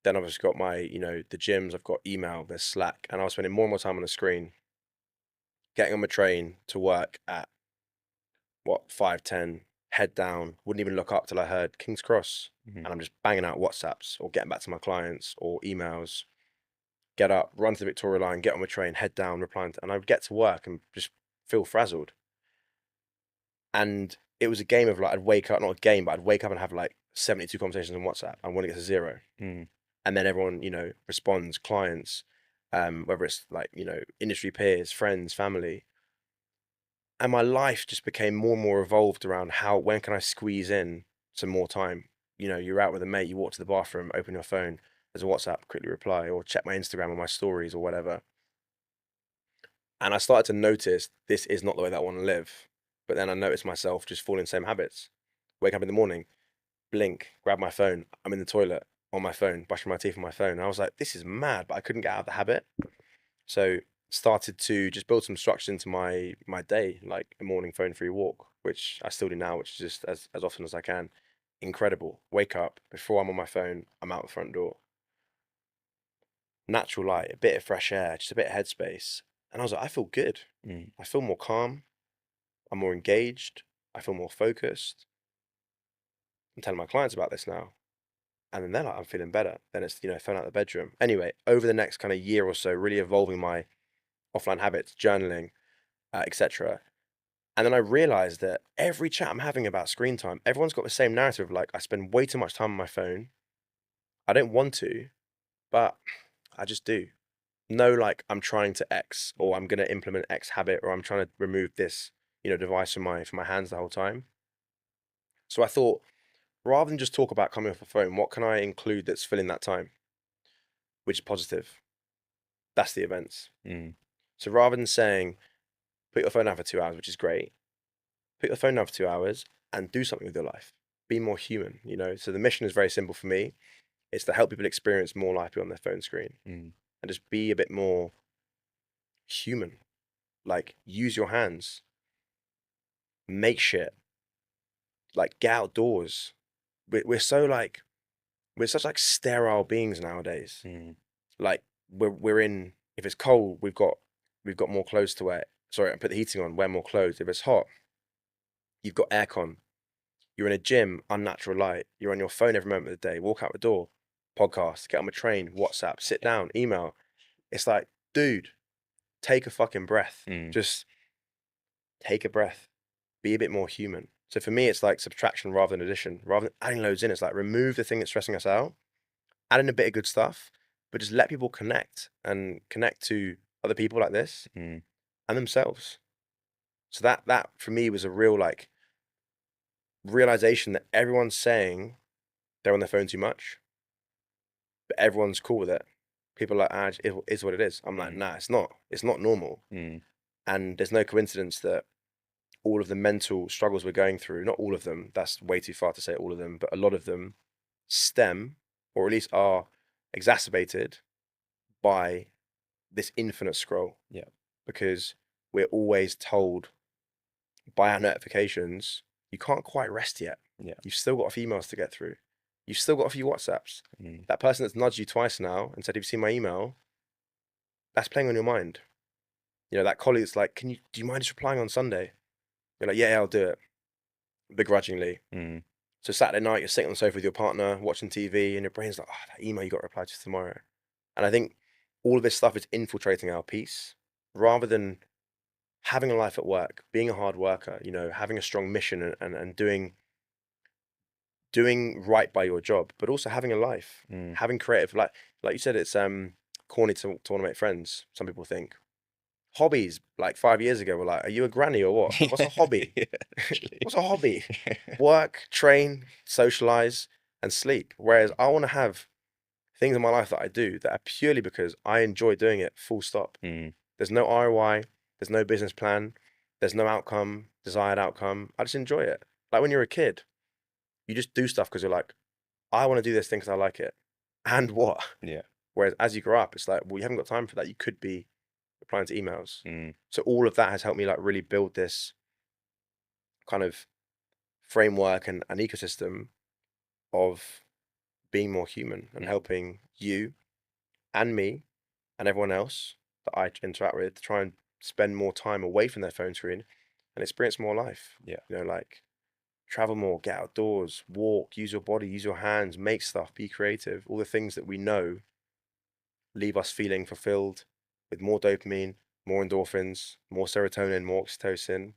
Then I've just got my, the gyms, I've got email, there's Slack, and I was spending more and more time on the screen, getting on my train to work at 5:10, head down, wouldn't even look up till I heard King's Cross, and I'm just banging out WhatsApps or getting back to my clients or emails. Get up, run to the Victoria line, get on my train, head down, replying, and I would get to work and just feel frazzled. And it was a game of like, I'd wake up, not a game, but I'd wake up and have like 72 conversations on WhatsApp. I want to get to 0. And then everyone, responds, clients, whether it's like, industry peers, friends, family. And my life just became more and more evolved around when can I squeeze in some more time? You're out with a mate, you walk to the bathroom, open your phone, there's a WhatsApp, quickly reply, or check my Instagram or my stories or whatever. And I started to notice this is not the way that I want to live. But then I noticed myself just falling in the same habits. Wake up in the morning, blink, grab my phone. I'm in the toilet on my phone, brushing my teeth on my phone. And I was like, this is mad, but I couldn't get out of the habit. So started to just build some structure into my day, like a morning phone-free walk, which I still do now, which is just as often as I can. Incredible. Wake up, before I'm on my phone, I'm out the front door. Natural light, a bit of fresh air, just a bit of headspace. And I was like, I feel good. I feel more calm. I'm more engaged. I feel more focused. I'm telling my clients about this now. And then they're like, I'm feeling better. Then it's, phone out the bedroom. Anyway, over the next kind of year or so, really evolving my offline habits, journaling, etc. And then I realized that every chat I'm having about screen time, everyone's got the same narrative of like, I spend way too much time on my phone. I don't want to, but I just do. No, like I'm trying to X, or I'm going to implement X habit, or I'm trying to remove this, device from my hands the whole time. So I thought, rather than just talk about coming off the phone, what can I include that's filling that time, which is positive? That's the events. So rather than saying, put your phone down for 2 hours, which is great, put your phone down for 2 hours and do something with your life. Be more human, So the mission is very simple for me. It's to help people experience more life beyond their phone screen and just be a bit more human. Like, use your hands, make shit, like get outdoors. We're such like sterile beings nowadays. Like we're in, if it's cold, we've got more clothes to wear. Sorry, I put the heating on, wear more clothes. If it's hot, you've got aircon. You're in a gym, unnatural light. You're on your phone every moment of the day. Walk out the door, podcast, get on a train, WhatsApp, sit down, email. It's like, dude, take a fucking breath. Just take a breath. Be a bit more human. So for me, it's like subtraction rather than addition. Rather than adding loads in, it's like remove the thing that's stressing us out, add in a bit of good stuff, but just let people connect to other people like this and themselves. So that for me was a real like realization that everyone's saying they're on their phone too much, but everyone's cool with it. People are like, it is what it is. I'm like, nah, it's not. It's not normal. And there's no coincidence that all of the mental struggles we're going through, not all of them, that's way too far to say all of them, but a lot of them stem, or at least are exacerbated by this infinite scroll. Yeah. Because we're always told by our notifications, you can't quite rest yet. Yeah. You've still got a few emails to get through. You've still got a few WhatsApps. Mm. That person that's nudged you twice now and said, "Have you seen my email?" That's playing on your mind. You know, that colleague that's like, do you mind just replying on Sunday? You're like, yeah, I'll do it. Begrudgingly. Mm. So Saturday night, you're sitting on the sofa with your partner, watching TV, and your brain's like, oh, that email you got to reply to tomorrow. And I think all of this stuff is infiltrating our peace rather than having a life at work, being a hard worker, you know, having a strong mission and doing right by your job, but also having a life, Mm. having creative, like you said, it's corny to want to make friends. Some people think hobbies like 5 years ago were like, are you a granny or what? What's a hobby? Yeah, literally. What's a hobby? Work, train, socialize, and sleep. Whereas I want to have things in my life that I do that are purely because I enjoy doing it, full stop. Mm. There's no ROI, there's no business plan, there's no outcome, desired outcome. I just enjoy it. Like when you're a kid, you just do stuff because you're like, I want to do this thing because I like it. And what? Yeah. Whereas as you grow up, it's like, well, you haven't got time for that. You could be replying to emails. Mm. So all of that has helped me like really build this kind of framework and ecosystem of being more human and Mm. helping you and me and everyone else that I interact with to try and spend more time away from their phone screen and experience more life. Yeah. You know, like travel more, get outdoors, walk, use your body, use your hands, make stuff, be creative. All the things that we know leave us feeling fulfilled with more dopamine, more endorphins, more serotonin, more oxytocin,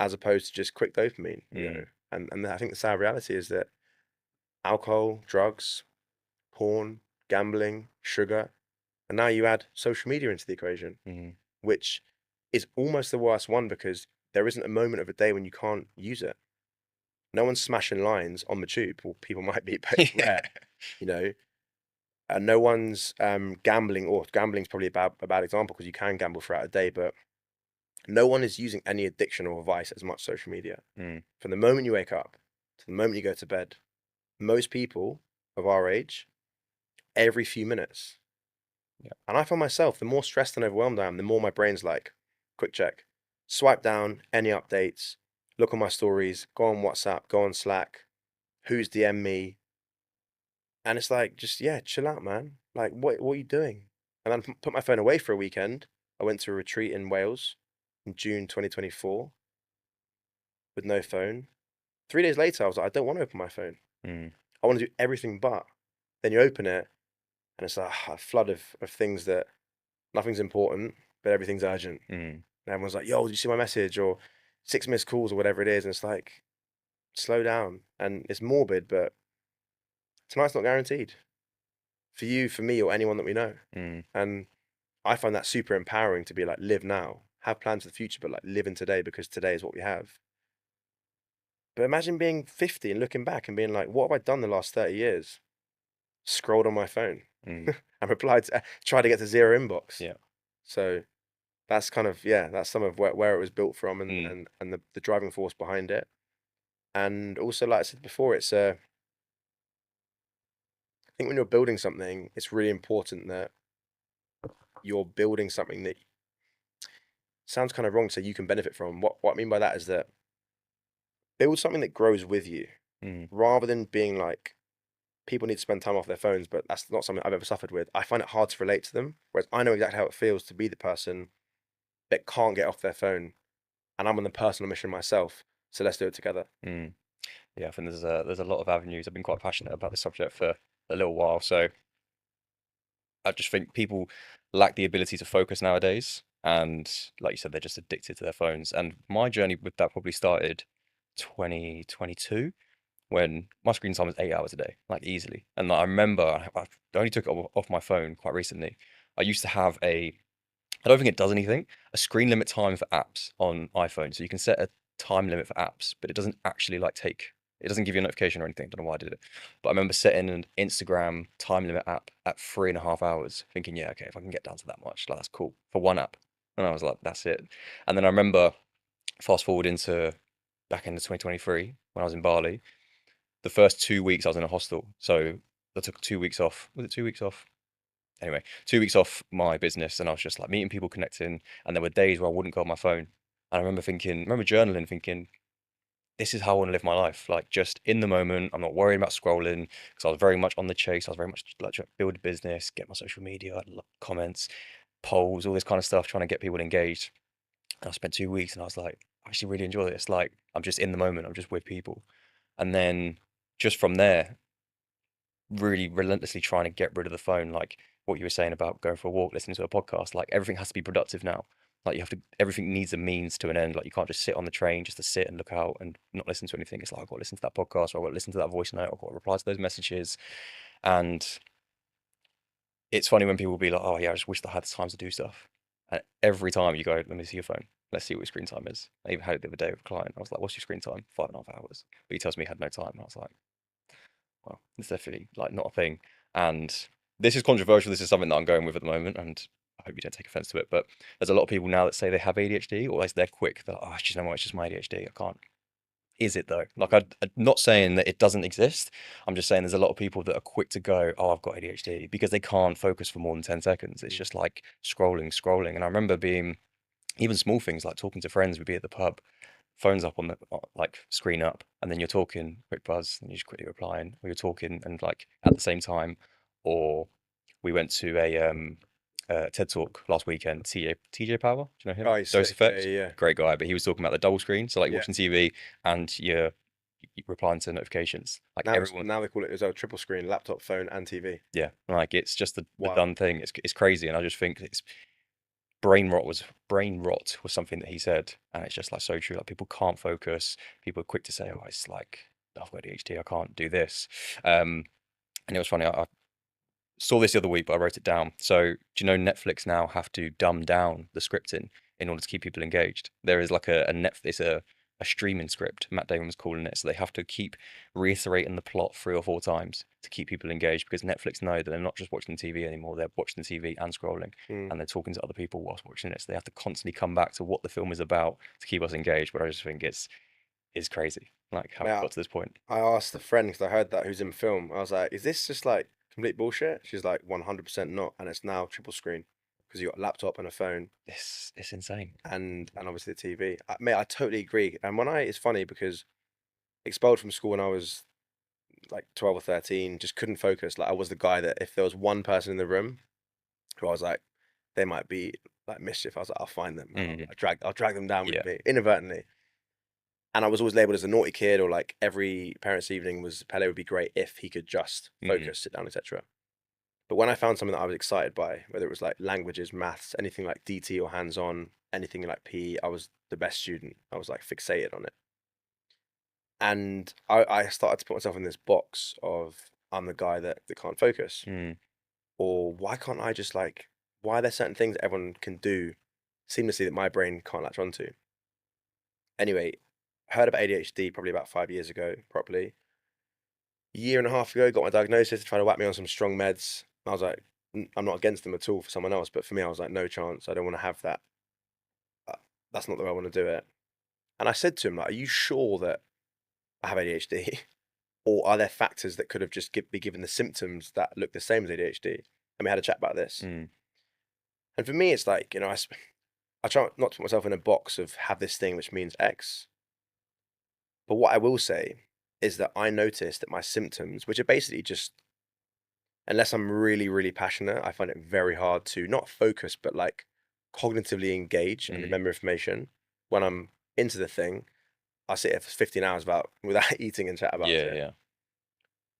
as opposed to just quick dopamine, you know. Mm. And I think the sad reality is that alcohol, drugs, porn, gambling, sugar, and now you add social media into the equation, Mm. which is almost the worst one because there isn't a moment of a day when you can't use it. No one's smashing lines on the tube. Well, people might be, but it's Yeah. rare, you know. And no one's gambling, or gambling's probably a bad example because you can gamble throughout a day, but no one is using any addiction or vice as much social media. Mm. From the moment you wake up to the moment you go to bed, most people of our age, every few minutes. Yeah. And I find myself, the more stressed and overwhelmed I am, the more my brain's like, quick check, swipe down, any updates, look on my stories, go on WhatsApp, go on Slack, who's DM me. And it's like, just, yeah, chill out, man. Like, what are you doing? And then put my phone away for a weekend. I went to a retreat in Wales in June 2024 with no phone. 3 days later, I was like, I don't want to open my phone. Mm. I want to do everything but. Then you open it, and it's like a flood of things that nothing's important, but everything's urgent. Mm. And everyone's like, yo, did you see my message? Or 6 missed calls or whatever it is. And it's like, slow down. And it's morbid, but tonight's not guaranteed for you, for me, or anyone that we know. Mm. And I find that super empowering to be like, live now, have plans for the future, but like live in today because today is what we have. But imagine being 50 and looking back and being like, what have I done the last 30 years? Scrolled on my phone Mm. and replied to, tried to get to zero inbox. Yeah. So that's kind of, yeah, that's some of where it was built from Mm. and the driving force behind it. And also, like I said before, it's I think when you're building something, it's really important that you're building something that sounds kind of wrong to say you can benefit from. What I mean by that is that build something that grows with you Mm. rather than being like, people need to spend time off their phones, but that's not something I've ever suffered with. I find it hard to relate to them, whereas I know exactly how it feels to be the person that can't get off their phone, and I'm on the personal mission myself. So let's do it together. Mm. Yeah, I think there's a lot of avenues. I've been quite passionate about this subject for a little while, so I just think people lack the ability to focus nowadays, and like you said, they're just addicted to their phones. And my journey with that probably started 2022 when my screen time was 8 hours a day, like easily. And like, I remember I only took it off my phone quite recently. I used to have I don't think it does anything, a screen limit time for apps on iPhone. So you can set a time limit for apps, but it doesn't actually like it doesn't give you a notification or anything. Don't know why I did it. But I remember setting an Instagram time limit app at 3.5 hours, thinking, yeah, okay, if I can get down to that much, like that's cool for one app. And I was like, that's it. And then I remember fast forward into back into 2023 when I was in Bali. The first 2 weeks I was in a hostel, so I took 2 weeks off. Was it 2 weeks off? Anyway, 2 weeks off my business, and I was just like meeting people, connecting, and there were days where I wouldn't go on my phone. And I remember journaling, thinking, this is how I want to live my life. Like just in the moment, I'm not worrying about scrolling because I was very much on the chase. I was very much like trying to build a business, get my social media, comments, polls, all this kind of stuff, trying to get people engaged. And I spent 2 weeks, and I was like, I actually really enjoy this. Like I'm just in the moment. I'm just with people, and then just from there, really relentlessly trying to get rid of the phone. Like what you were saying about going for a walk, listening to a podcast. Like everything has to be productive now. Like you have to, everything needs a means to an end. Like you can't just sit on the train just to sit and look out and not listen to anything. It's like I've got to listen to that podcast, or I've got to listen to that voice note, I've got to reply to those messages. And it's funny when people will be like, "Oh yeah, I just wish I had the time to do stuff." And every time you go, "Let me see your phone. Let's see what your screen time is." I even had it the other day with a client. I was like, "What's your screen time?" 5.5 hours. But he tells me he had no time. I was like, well, it's definitely like not a thing. And this is controversial. This is something that I'm going with at the moment, and I hope you don't take offense to it. But there's a lot of people now that say they have ADHD, or they're quick. They're like, oh, you know what? It's just my ADHD. I can't. Is it though? Like, I'm not saying that it doesn't exist. I'm just saying there's a lot of people that are quick to go, oh, I've got ADHD, because they can't focus for more than 10 seconds. It's Mm. just like scrolling, scrolling. And I remember being even small things like talking to friends. We'd be at the pub, phones up on the like screen up, and then you're talking, quick buzz, and you're just quickly replying, or you're talking and like at the same time. Or we went to a TED talk last weekend. TJ Power, do you know him? Oh, he's Dose sick. Yeah, Effect, yeah, great guy, but he was talking about the double screen, so like yeah. watching TV and you're replying to notifications. Like everyone, Now they call it as a triple screen: laptop, phone, and TV. yeah, like it's just the Wow. done thing. It's crazy, and I just think it's brain rot was something that he said, and it's just like so true. Like people can't focus. People are quick to say, "Oh, it's like I've got ADHD. I can't do this." And it was funny. I saw this the other week, but I wrote it down. So, do you know Netflix now have to dumb down the scripting in order to keep people engaged? There is like it's a streaming script. Matt Damon was calling it. So they have to keep reiterating the plot 3 or 4 times to keep people engaged, because Netflix know that they're not just watching TV anymore. They're watching the TV and scrolling, Mm. and they're talking to other people whilst watching it. So they have to constantly come back to what the film is about to keep us engaged. But I just think it's crazy, like how it Mate, got to this point. I asked a friend because I heard that who's in film. I was like, "Is this just like complete bullshit?" She's like, "100% not." And it's now triple screen because you got a laptop and a phone It's insane. and obviously the TV. Mate, I totally agree. And it's funny because expelled from school when I was like 12 or 13, just couldn't focus. Like I was the guy that if there was one person in the room who I was like, they might be like mischief. I was like, I'll find them. And Mm, I'll drag them down with yeah. me inadvertently. And I was always labeled as a naughty kid, or like every parents' evening was Pele would be great if he could just Mm, focus, sit down, etc. But when I found something that I was excited by, whether it was like languages, maths, anything like DT or hands-on, anything like PE, I was the best student. I was like fixated on it. And I started to put myself in this box of I'm the guy that can't focus. mm, Or why can't I just like, why are there certain things that everyone can do seamlessly that my brain can't latch onto? Anyway, heard about ADHD probably about 5 years ago, properly. A year and a half ago, got my diagnosis, tried to whack me on some strong meds. I was like, I'm not against them at all for someone else, but for me, I was like, no chance. I don't want to have that. Uh, That's not the way I want to do it. And I said to him, like, are you sure that I have ADHD? Or are there factors that could have just be given the symptoms that look the same as ADHD? And we had a chat about this. mm, And for me, it's like, I try not to put myself in a box of have this thing which means X. But what I will say is that I noticed that my symptoms, which are basically just, unless I'm really, really passionate, I find it very hard to not focus, but like cognitively engage and mm. remember information. When I'm into the thing, I sit here for 15 hours without eating and chat about Yeah, it. yeah.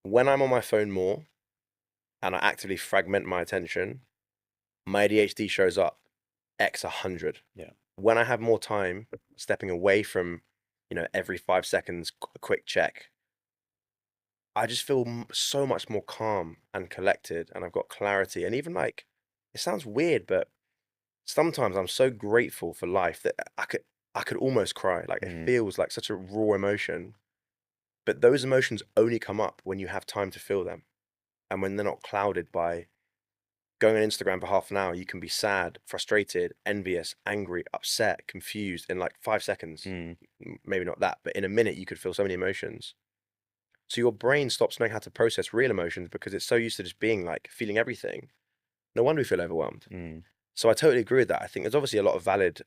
When I'm on my phone more and I actively fragment my attention, my ADHD shows up X 100. Yeah. When I have more time stepping away from, every 5 seconds, a quick check, I just feel so much more calm and collected, and I've got clarity. And even like, it sounds weird, but sometimes I'm so grateful for life that I could almost cry. Like it Mm, feels like such a raw emotion, but those emotions only come up when you have time to feel them and when they're not clouded by Going on Instagram for half an hour, you can be sad, frustrated, envious, angry, upset, confused in like 5 seconds. Mm. Maybe not that, but in a minute, you could feel so many emotions. So your brain stops knowing how to process real emotions because it's so used to just being like feeling everything. No wonder we feel overwhelmed. Mm. So I totally agree with that. I think there's obviously a lot of valid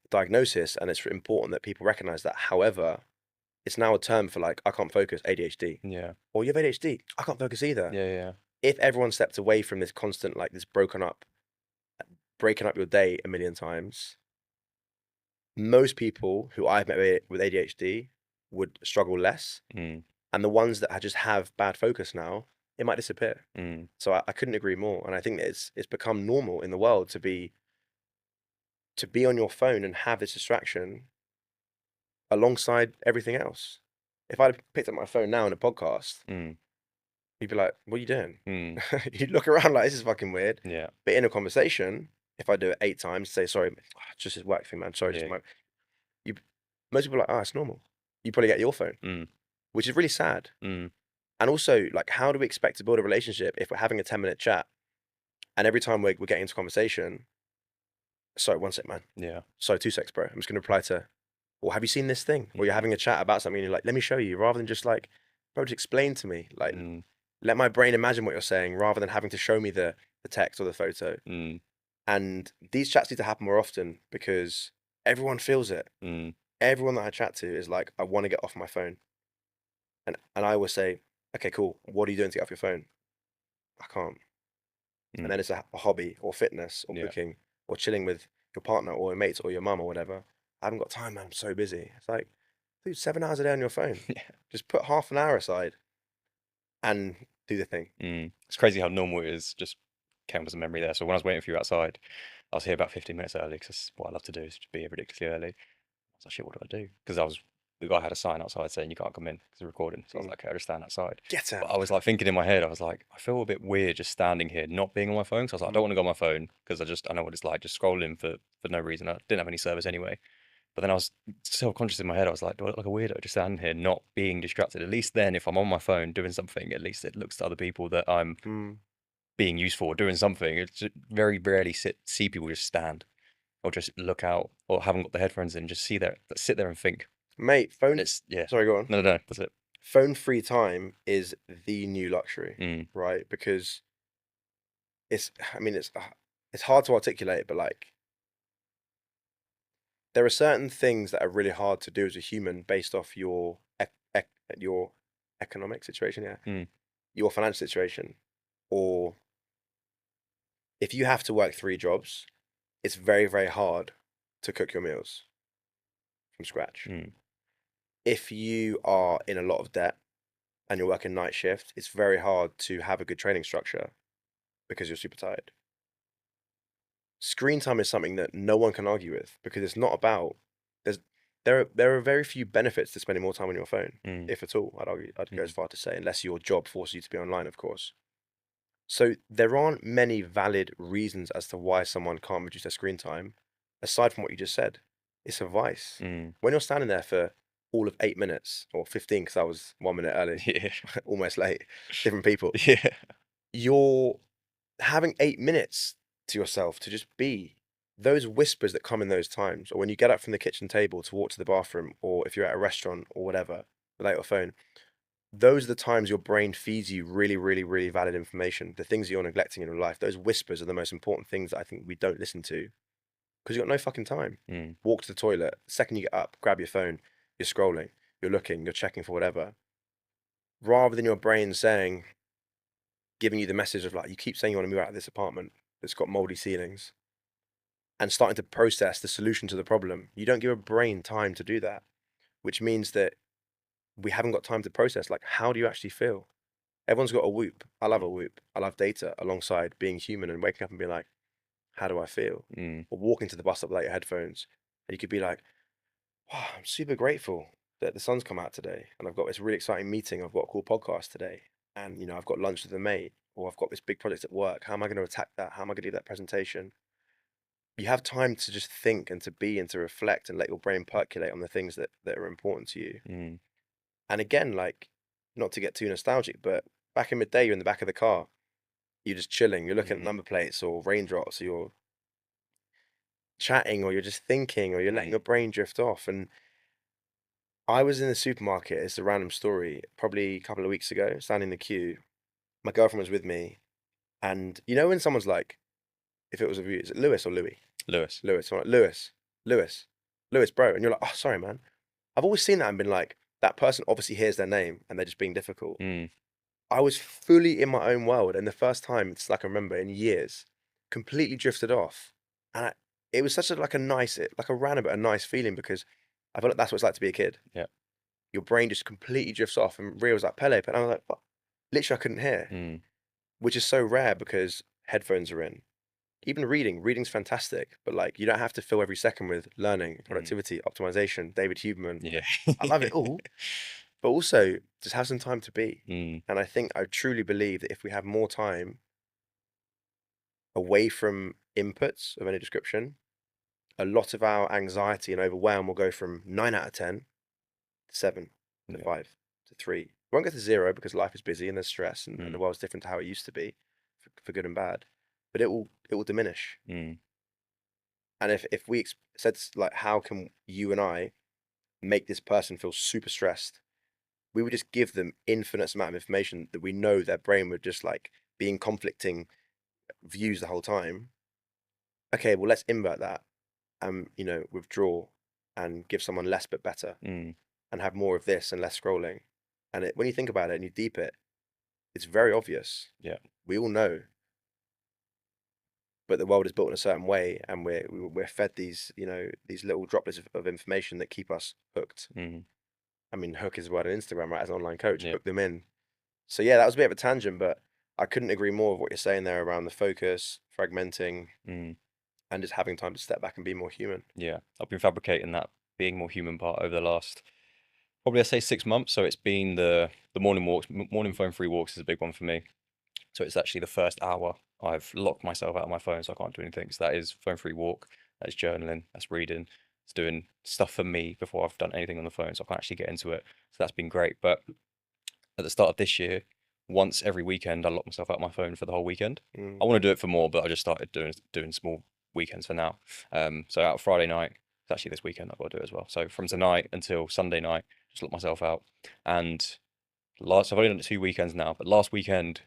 diagnosis, and it's important that people recognize that. However, it's now a term for like, I can't focus, ADHD, Yeah. or you have ADHD, I can't focus either. Yeah. Yeah. If everyone stepped away from this constant, like this breaking up your day a million times, most people who I've met with ADHD would struggle less. Mm. And the ones that just have bad focus now, it might disappear. Mm. So I couldn't agree more. And I think that it's become normal in the world to be on your phone and have this distraction alongside everything else. If I picked up my phone now in a podcast, Mm. you'd be like, "What are you doing?" Mm. You'd look around like, "This is fucking weird." Yeah. But in a conversation, if I do it 8 times, say, "Sorry, it's just this work thing, man. Sorry, just Yeah. my." You, most people are like, "Oh, it's normal." You probably get your phone, Mm. which is really sad. Mm. And also, like, how do we expect to build a relationship if we're having a 10-minute chat and every time we're getting into conversation, sorry, one sec, man. Yeah. Sorry, 2 secs, bro. I'm just going to reply to, or have you seen this thing? Or you're Mm. having a chat about something and you're like, let me show you, rather than just like, bro, just explain to me. Like, Mm. let my brain imagine what you're saying rather than having to show me the text or the photo. Mm. And these chats need to happen more often because everyone feels it. Mm. Everyone that I chat to is like, I want to get off my phone. And I always say, okay, cool. What are you doing to get off your phone? I can't. Mm. And then it's a hobby or fitness or Yeah. cooking or chilling with your partner or your mates or your mum or whatever. I haven't got time, man. I'm so busy. It's like, dude, 7 hours a day on your phone. Yeah. Just put half an hour aside and do the thing. Mm. It's crazy how normal it is. Just came as a memory there. So when I was waiting for you outside, I was here about 15 minutes early because what I love to do is just be ridiculously early. I was like, shit, what do I do? Because the guy had a sign outside saying you can't come in because we're recording. So I was Mm. like, okay, I'll just stand outside. Get But out. I was like thinking in my head, I was like, I feel a bit weird just standing here, not being on my phone. So I was like, I don't want to go on my phone because I know what it's like, just scrolling for no reason. I didn't have any service anyway. But then I was self-conscious in my head. I was like, do I look like a weirdo just standing here, not being distracted? At least then, if I'm on my phone doing something, at least it looks to other people that I'm Mm. being useful or doing something. It's just very rarely see people just stand or just look out or haven't got the headphones in, just sit there and think. Mate, Yeah. sorry, go on. No, that's it. Phone free time is the new luxury, Mm. right? Because I mean, it's hard to articulate, but like, there are certain things that are really hard to do as a human based off your economic situation, yeah, Mm. your financial situation, or if you have to work 3 jobs, it's very, very hard to cook your meals from scratch. Mm. If you are in a lot of debt and you're working night shift, it's very hard to have a good training structure because you're super tired. Screen time is something that no one can argue with because it's not about there's there are very few benefits to spending more time on your phone, Mm. if at all. I'd go as Mm. far to say, unless your job forces you to be online, of course. So there aren't many valid reasons as to why someone can't reduce their screen time, aside from what you just said. It's a vice. Mm. When you're standing there for all of 8 minutes or 15, because I was 1 minute early, Yeah. almost late, different people, Yeah. you're having 8 minutes to yourself to just be. Those whispers that come in those times, or when you get up from the kitchen table to walk to the bathroom, or if you're at a restaurant or whatever, without your phone, those are the times your brain feeds you really, really, really valid information. The things you're neglecting in your life, those whispers are the most important things that I think we don't listen to because you've got no fucking time. Mm. Walk to the toilet. The second you get up, grab your phone, you're scrolling, you're looking, you're checking for whatever. Rather than your brain saying, giving you the message of like, you keep saying you want to move out of this apartment that's got moldy ceilings and starting to process the solution to the problem. You don't give a brain time to do that, which means that we haven't got time to process. Like, how do you actually feel? Everyone's got a whoop. I love a whoop. I love data alongside being human and waking up and being like, how do I feel? Mm. Or walking to the bus stop without your headphones. And you could be like, wow, I'm super grateful that the sun's come out today. And I've got this really exciting meeting. I've got a cool podcast today. And, I've got lunch with a mate. Or I've got this big project at work. How am I going to attack that? How am I going to do that presentation? You have time to just think and to be and to reflect and let your brain percolate on the things that are important to you. Mm. And again, like, not to get too nostalgic, but back in the day, you're in the back of the car you're just chilling, you're looking at Mm, number plates or raindrops, or you're chatting, or you're just thinking, or you're letting mm, your brain drift off. And I was in the supermarket, it's a random story, probably a couple of weeks ago, standing in the queue. My girlfriend was with me, and you know when someone's like, if it was a review, is it Lewis or Louis? Lewis. Lewis. I'm like, Lewis, Lewis, Lewis, bro. And you're like, oh, sorry, man. I've always seen that and been like, that person obviously hears their name and they're just being difficult. Mm, I was fully in my own world, and the first time it's like I remember in years, completely drifted off, and it was such a like a nice, like a random but a nice feeling, because I feel like that's what it's like to be a kid. yeah. Your brain just completely drifts off, and Ria was like Pele, and I was like, what? Literally, I couldn't hear, Mm, which is so rare because headphones are in. Even reading's fantastic, but like you don't have to fill every second with learning, mm, productivity, optimization, David Huberman. yeah. I love it all, but also just have some time to be. Mm, And I truly believe that if we have more time away from inputs of any description, a lot of our anxiety and overwhelm will go from 9 out of 10 to 7 to yeah. 5 to 3. It won't go to 0 because life is busy and there's stress, and the Mm, world's different to how it used to be, for good and bad. But it will diminish. mm, And if we said like, how can you and I make this person feel super stressed? We would just give them infinite amount of information that we know their brain would just like be in conflicting views the whole time. Okay, well, let's invert that and, withdraw and give someone less but better, mm, and have more of this and less scrolling. And when you think about it and you deep it, it's very obvious. yeah. We all know, but the world is built in a certain way, and we're fed these, these little droplets of information that keep us hooked. Mm, I mean, hook is a word on Instagram, right? As an online coach, yeah. hook them in. So yeah, that was a bit of a tangent, but I couldn't agree more with what you're saying there around the focus, fragmenting, Mm, and just having time to step back and be more human. yeah. I've been fabricating that being more human part over the last probably I say 6 months. So it's been the morning walks, morning phone free walks is a big one for me. So it's actually the first hour I've locked myself out of my phone, so I can't do anything. So that is phone free walk, that's journaling, that's reading, it's doing stuff for me before I've done anything on the phone, so I can actually get into it. So that's been great. But at the start of this year, once every weekend, I lock myself out of my phone for the whole weekend. Mm, I want to do it for more, but I just started doing small weekends for now. So out Friday night, it's actually this weekend I've got to do it as well. So from tonight until Sunday night, just lock myself out. And I've only done it 2 weekends now, but last weekend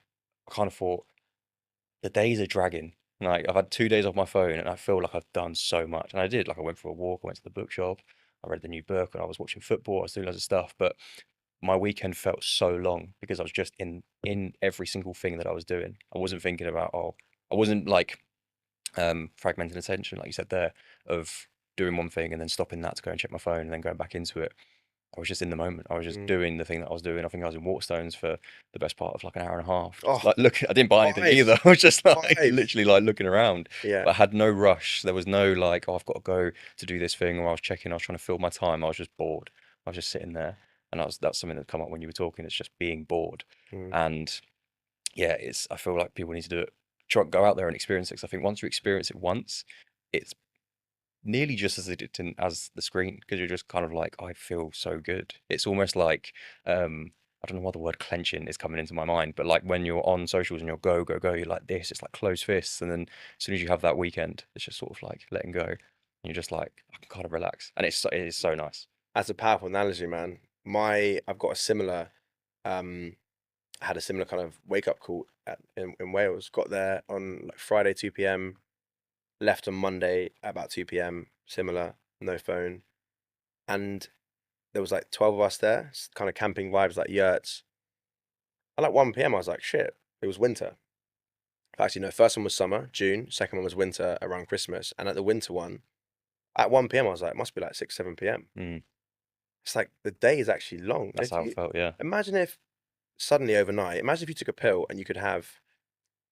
I kind of thought the days are dragging. Like I've had 2 days off my phone and I feel like I've done so much. And I did. Like I went for a walk, I went to the bookshop, I read the new book, and I was watching football, I was doing loads of stuff. But my weekend felt so long because I was just in every single thing that I was doing. I wasn't thinking about I wasn't like fragmenting attention, like you said there, of doing one thing and then stopping that to go and check my phone and then going back into it. I was just in the moment. I was just mm. doing the thing that I was doing. I think I was in Waterstones for the best part of like an hour and a half. Just Oh, like look, I didn't buy anything vibes, either. I was just like vibes. literally like looking around. Yeah. But I had no rush. There was no like, oh, I've got to go to do this thing, or I was checking. I was trying to fill my time. I was just bored. I was just sitting there, and that's something that come up when you were talking. It's just being bored, Mm, and yeah, it's. I feel like people need to do it. Try go out there and experience it. 'Cause I think once you experience it once, it's nearly just as addicting as the screen because you're just kind of like, I feel so good. It's almost like I don't know why the word clenching is coming into my mind, but like when you're on socials and you're go, go, go, you're like this, it's like closed fists, and then as soon as you have that weekend, it's just sort of like letting go. And you're just like, I can kind of relax. And it is so nice. that's a powerful analogy, man. I've got a similar, um, I had a similar kind of wake up call in Wales. Got there on like Friday 2 p.m. Left on Monday at about 2 p.m. Similar, no phone, and there was like 12 of us there, kind of camping vibes, like yurts. At like 1 p.m., I was like, shit, it was winter. Actually, no, first one was summer, June. Second one was winter around Christmas. And at the winter one, at 1 p.m., I was like, it must be like 6, 7 p.m. Mm, It's like the day is actually long. And that's if how it you felt, yeah. imagine if suddenly overnight, imagine if you took a pill and you could have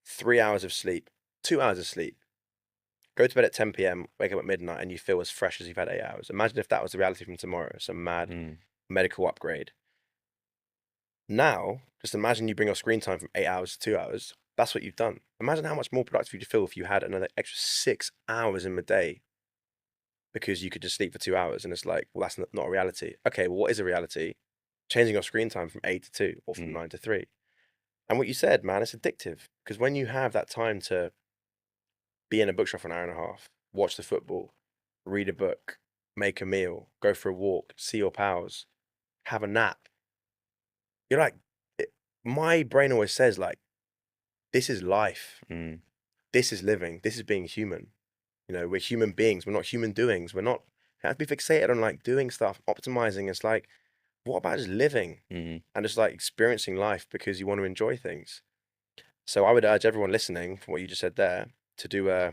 3 hours of sleep, 2 hours of sleep, go to bed at 10 p.m., wake up at midnight, and you feel as fresh as you've had 8 hours. Imagine if that was the reality from tomorrow, some mad Mm, medical upgrade. Now, just imagine you bring your screen time from 8 hours to 2 hours. That's what you've done. Imagine how much more productive you'd feel if you had another extra 6 hours in the day because you could just sleep for 2 hours. And it's like, well, that's not a reality. Okay, well, what is a reality? Changing your screen time from 8 to 2 or from mm, 9 to 3. And what you said, man, it's addictive because when you have that time to be in a bookshop for an hour and a half, watch the football, read a book, make a meal, go for a walk, see your pals, have a nap, you're like, my brain always says, like, this is life. Mm. This is living. This is being human. You know, we're human beings. We're not human doings. We're not, we have to be fixated on like doing stuff, optimizing. It's like, what about just living Mm. and just like experiencing life because you want to enjoy things? So I would urge everyone listening from what you just said there to do a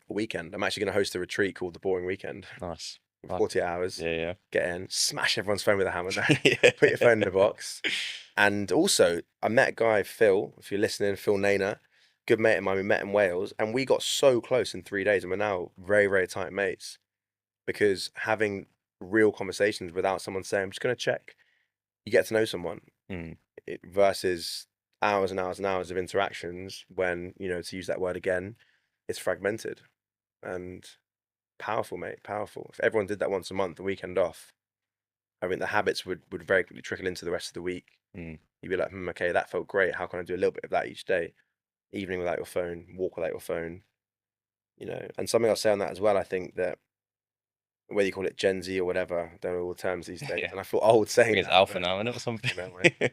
weekend. I'm actually going to host a retreat called The Boring Weekend. Nice. 40 hours, Yeah, get in, smash everyone's phone with a hammer, yeah. put your phone in the box. And also, I met a guy, Phil, if you're listening, Phil Nainer, good mate of mine. We met in Wales and we got so close in 3 days and we're now very, very tight mates because having real conversations without someone saying, I'm just going to check, you get to know someone Mm. versus hours and hours and hours of interactions when, you know, to use that word again, it's fragmented and powerful, mate, powerful. If everyone did that once a month, the weekend off, I mean, the habits would very quickly trickle into the rest of the week. Mm. You'd be like, okay, that felt great. How can I do a little bit of that each day? Evening without your phone, walk without your phone, you know. And something I'll say on that as well, I think that whether you call it Gen Z or whatever, I don't know all the terms these days. Yeah. And I feel old I saying think it's that, alpha but now, isn't it, or something? you know,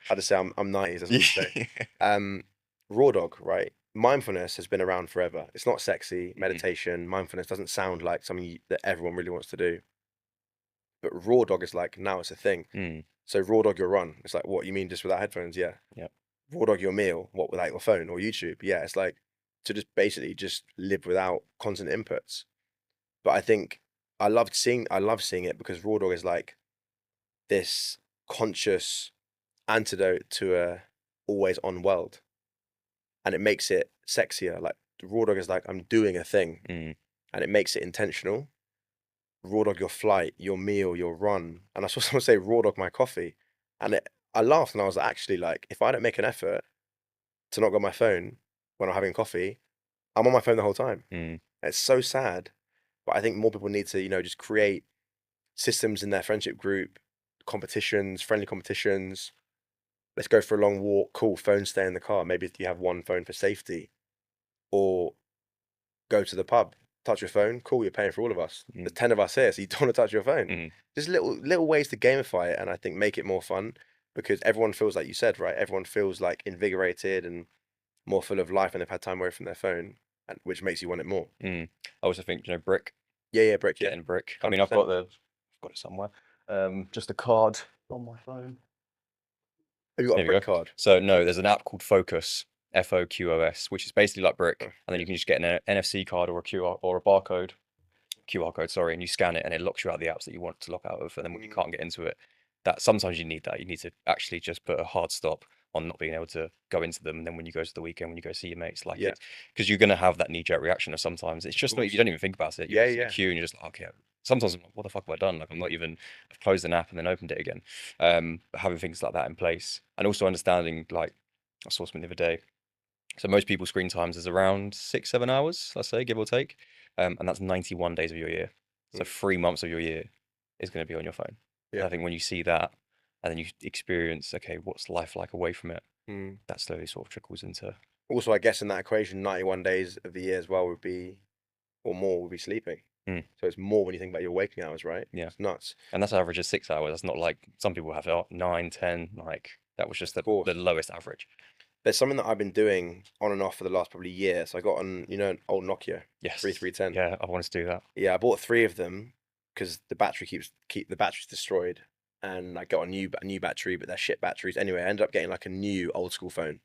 I just say I'm 90s, that's what I say. Yeah. Raw dog, right? Mindfulness has been around forever. It's not sexy. Mm. Meditation, mindfulness doesn't sound like something that everyone really wants to do. But raw dog is like, now it's a thing. Mm. So raw dog your run. It's like, what, you mean just without headphones? Yeah. Yep. Raw dog your meal. What, without your phone or YouTube? Yeah. It's like to just basically just live without constant inputs. But I think I love seeing it because raw dog is like this conscious antidote to a always on world. And it makes it sexier. Like raw dog is like, I'm doing a thing Mm. and it makes it intentional. Raw dog your flight, your meal, your run. And I saw someone say raw dog my coffee. And I laughed and I was actually like, if I don't make an effort to not go on my phone when I'm having coffee, I'm on my phone the whole time. Mm. It's so sad. But I think more people need to, you know, just create systems in their friendship group, competitions, friendly competitions. Let's go for a long walk. Cool, phone stay in the car. Maybe you have one phone for safety. Or go to the pub, touch your phone. Cool, you're paying for all of us. There's Mm. 10 of us here, so you don't want to touch your phone. Mm. Just little ways to gamify it and I think make it more fun because everyone feels like you said, right? Everyone feels like invigorated and more full of life and they've had time away from their phone, and which makes you want it more. Mm. I also think, brick, Yeah, brick, yeah. getting brick. I mean, 100%. I've got it somewhere. Just a card on my phone. Have you got a There we brick go. card? So no, there's an app called Focus, Focus, which is basically like Oh, Brick, and then you can just get an NFC card or a QR or a QR code, sorry, and you scan it, and it locks you out of the apps that you want to lock out of, and then when you mm, can't get into it, that sometimes you need that. You need to actually just put a hard stop on not being able to go into them. And then when you go to the weekend, when you go see your mates, like yeah, it, because you're gonna have that knee-jerk reaction of sometimes it's of just not, you course. don't even think about it. You're Yeah, just in a yeah. queue and you're just like, okay. Sometimes I'm like, what the fuck have I done? Like I'm not even, I've closed an app and then opened it again. But having things like that in place and also understanding, like I saw something the other day. So most people's screen times is around 6, 7 hours, let's say, give or take, and that's 91 days of your year. So Mm, 3 months of your year is going to be on your phone. And yeah. I think when you see that, and then you experience, okay, what's life like away from it? Mm. That slowly sort of trickles into. Also, I guess in that equation, 91 days of the year as well would be, or more, would be sleeping. Mm, So it's more when you think about your waking hours, right? yeah, It's nuts. and that's average of 6 hours. That's not like some people have 9, 10. Like that was just Of the course. lowest average. There's something that I've been doing on and off for the last probably year. So I got on, you know, an old Nokia Yes. 3310. Yeah, I wanted to do that. Yeah, I bought three of them because the battery the battery's destroyed, and I got a new battery, but they're shit batteries. Anyway, I ended up getting like a new old school phone,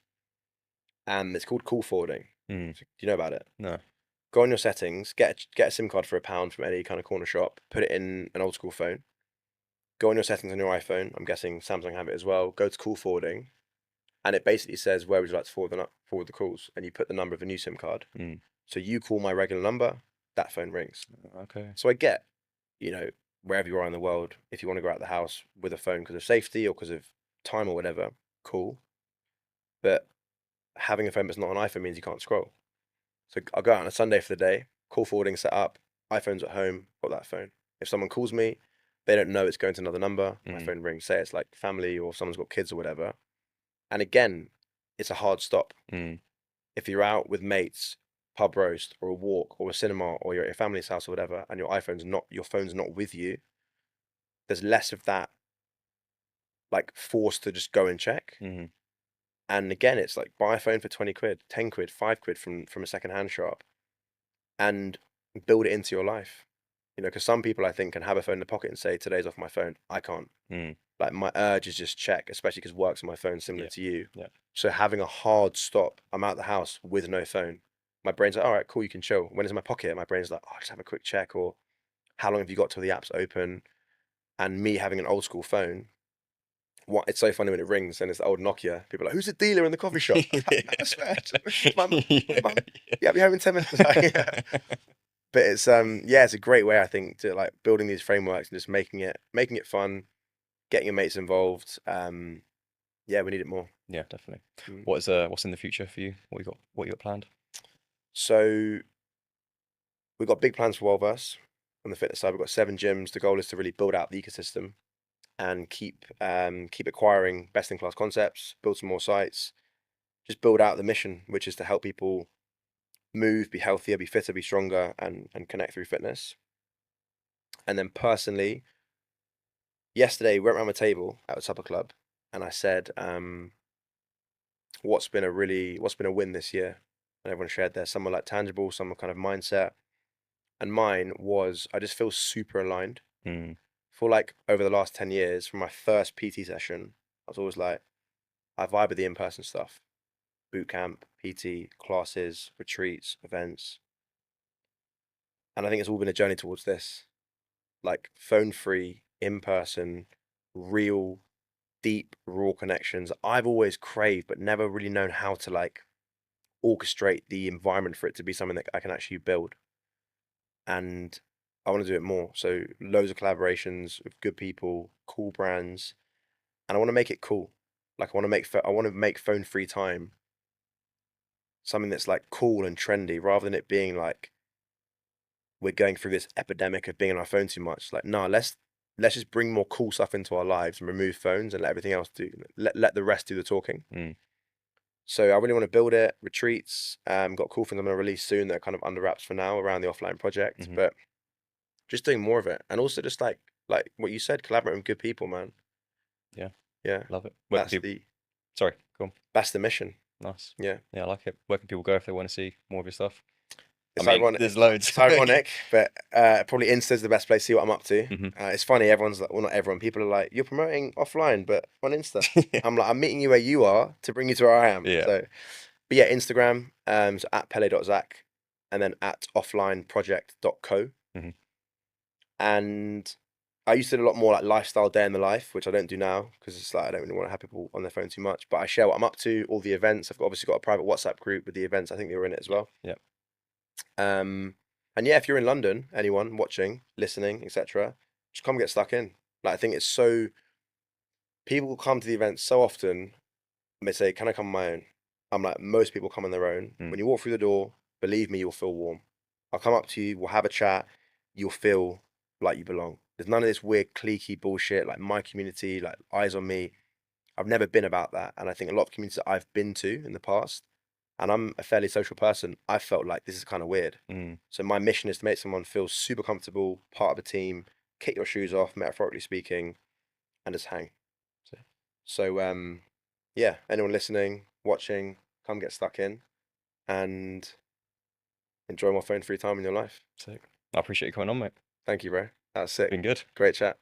and it's called call forwarding. Mm, So, do you know about it? no. Go on your settings, get a SIM card for £1 from any kind of corner shop, put it in an old school phone. Go on your settings on your iPhone. I'm guessing Samsung have it as well. Go to call forwarding, and it basically says where would you like to forward the calls, and you put the number of a new SIM card. Mm, So you call my regular number, that phone rings. okay. So I get, you know, wherever you are in the world, if you want to go out the house with a phone because of safety or because of time or whatever, cool. But having a phone that's not an iPhone means you can't scroll. So I'll go out on a Sunday for the day, call forwarding set up, iPhone's at home, got that phone. If someone calls me, they don't know it's going to another number, my Mm, phone rings, say it's like family or someone's got kids or whatever, And again, it's a hard stop. Mm. If you're out with mates, pub roast or a walk or a cinema, or you're at your family's house or whatever, and your phone's not with you, there's less of that like force to just go and check. Mhm. And again, it's like buy a phone for 20 quid, 10 quid, 5 quid from a secondhand shop and build it into your life. You know, because some people I think can have a phone in the pocket and say, today's off my phone. I can't. Mm. Like my urge is just check, especially because work's on my phone, similar Yeah. to you. Yeah. So having a hard stop, I'm out the house with no phone. My brain's like, all right, cool, you can chill. When it's in my pocket, my brain's like, oh, just have a quick check, or how long have you got till the app's open? And me having an old school phone, it's so funny when it rings and it's the old Nokia. People are like, who's the dealer in the coffee shop? I swear, it's my mum. Yeah, I'll be home in 10 minutes. But it's yeah, it's a great way I think to like building these frameworks and just making it fun, getting your mates involved. Yeah, we need it more. Yeah, definitely. Mm. What's in the future for you? What you got planned? So we've got big plans for Worldverse on the fitness side. We've got 7 gyms. The goal is to really build out the ecosystem and keep acquiring best in class concepts, build some more sites, just build out the mission, which is to help people move, be healthier, be fitter, be stronger, and connect through fitness. And then personally, yesterday we went around the table at a supper club, and I said, what's been a win this year? And everyone shared there. Some were like tangible, some were kind of mindset. And mine was I just feel super aligned. Mm. For like over the last 10 years, from my first PT session, I was always like, I vibe with the in-person stuff. Boot camp, PT, classes, retreats, events. And I think it's all been a journey towards this. Like phone free, in person, real, deep, raw connections I've always craved, but never really known how to like orchestrate the environment for it to be something that I can actually build. And I want to do it more. So loads of collaborations with good people, cool brands, and I want to make it cool. Like I want to make phone free time something that's like cool and trendy, rather than it being like we're going through this epidemic of being on our phone too much. Like, no, let's just bring more cool stuff into our lives and remove phones and let everything else let the rest do the talking. Mm. So I really want to build it. Retreats, got cool things I'm gonna release soon that are kind of under wraps for now around the offline project, Mhm. but just doing more of it, and also just like what you said, collaborating with good people, man. Yeah, Yeah, love it. that's the Sorry, go on. that's the mission. Nice. Yeah, Yeah, I like it. Where can people go if they want to see more of your stuff? I it's mean, ironic. there's loads. It's ironic, but probably Insta's the best place to see what I'm up to. Mhm. It's funny, everyone's like, well, not everyone. People are like, you're promoting offline, but on Insta. I'm like, I'm meeting you where you are to bring you to where I am. Yeah. So, but yeah, Instagram, so at pele.zach, and then at offlineproject.co. Mhm. And I used to do a lot more like lifestyle day in the life, which I don't do now because it's like I don't really want to have people on their phone too much. But I share what I'm up to, all the events. Obviously got a private WhatsApp group with the events. I think they were in it as well. Yeah. And yeah, if you're in London, anyone watching, listening, etc., just come get stuck in. Like I think it's so people come to the events so often and they say, "Can I come on my own?" I'm like, most people come on their own. Mm. When you walk through the door, believe me, you'll feel warm. I'll come up to you, we'll have a chat, you'll feel like you belong. There's none of this weird cliquey bullshit like my community, like eyes on me. I've never been about that, and I think a lot of communities that I've been to in the past, and I'm a fairly social person, I felt like this is kind of weird. Mm. So my mission is to make someone feel super comfortable, part of a team, kick your shoes off, metaphorically speaking, and just hang. So yeah, anyone listening, watching, come get stuck in and enjoy more phone free time in your life. Sick. I appreciate you coming on, mate. Thank you, bro. That's sick. Been good. Great chat.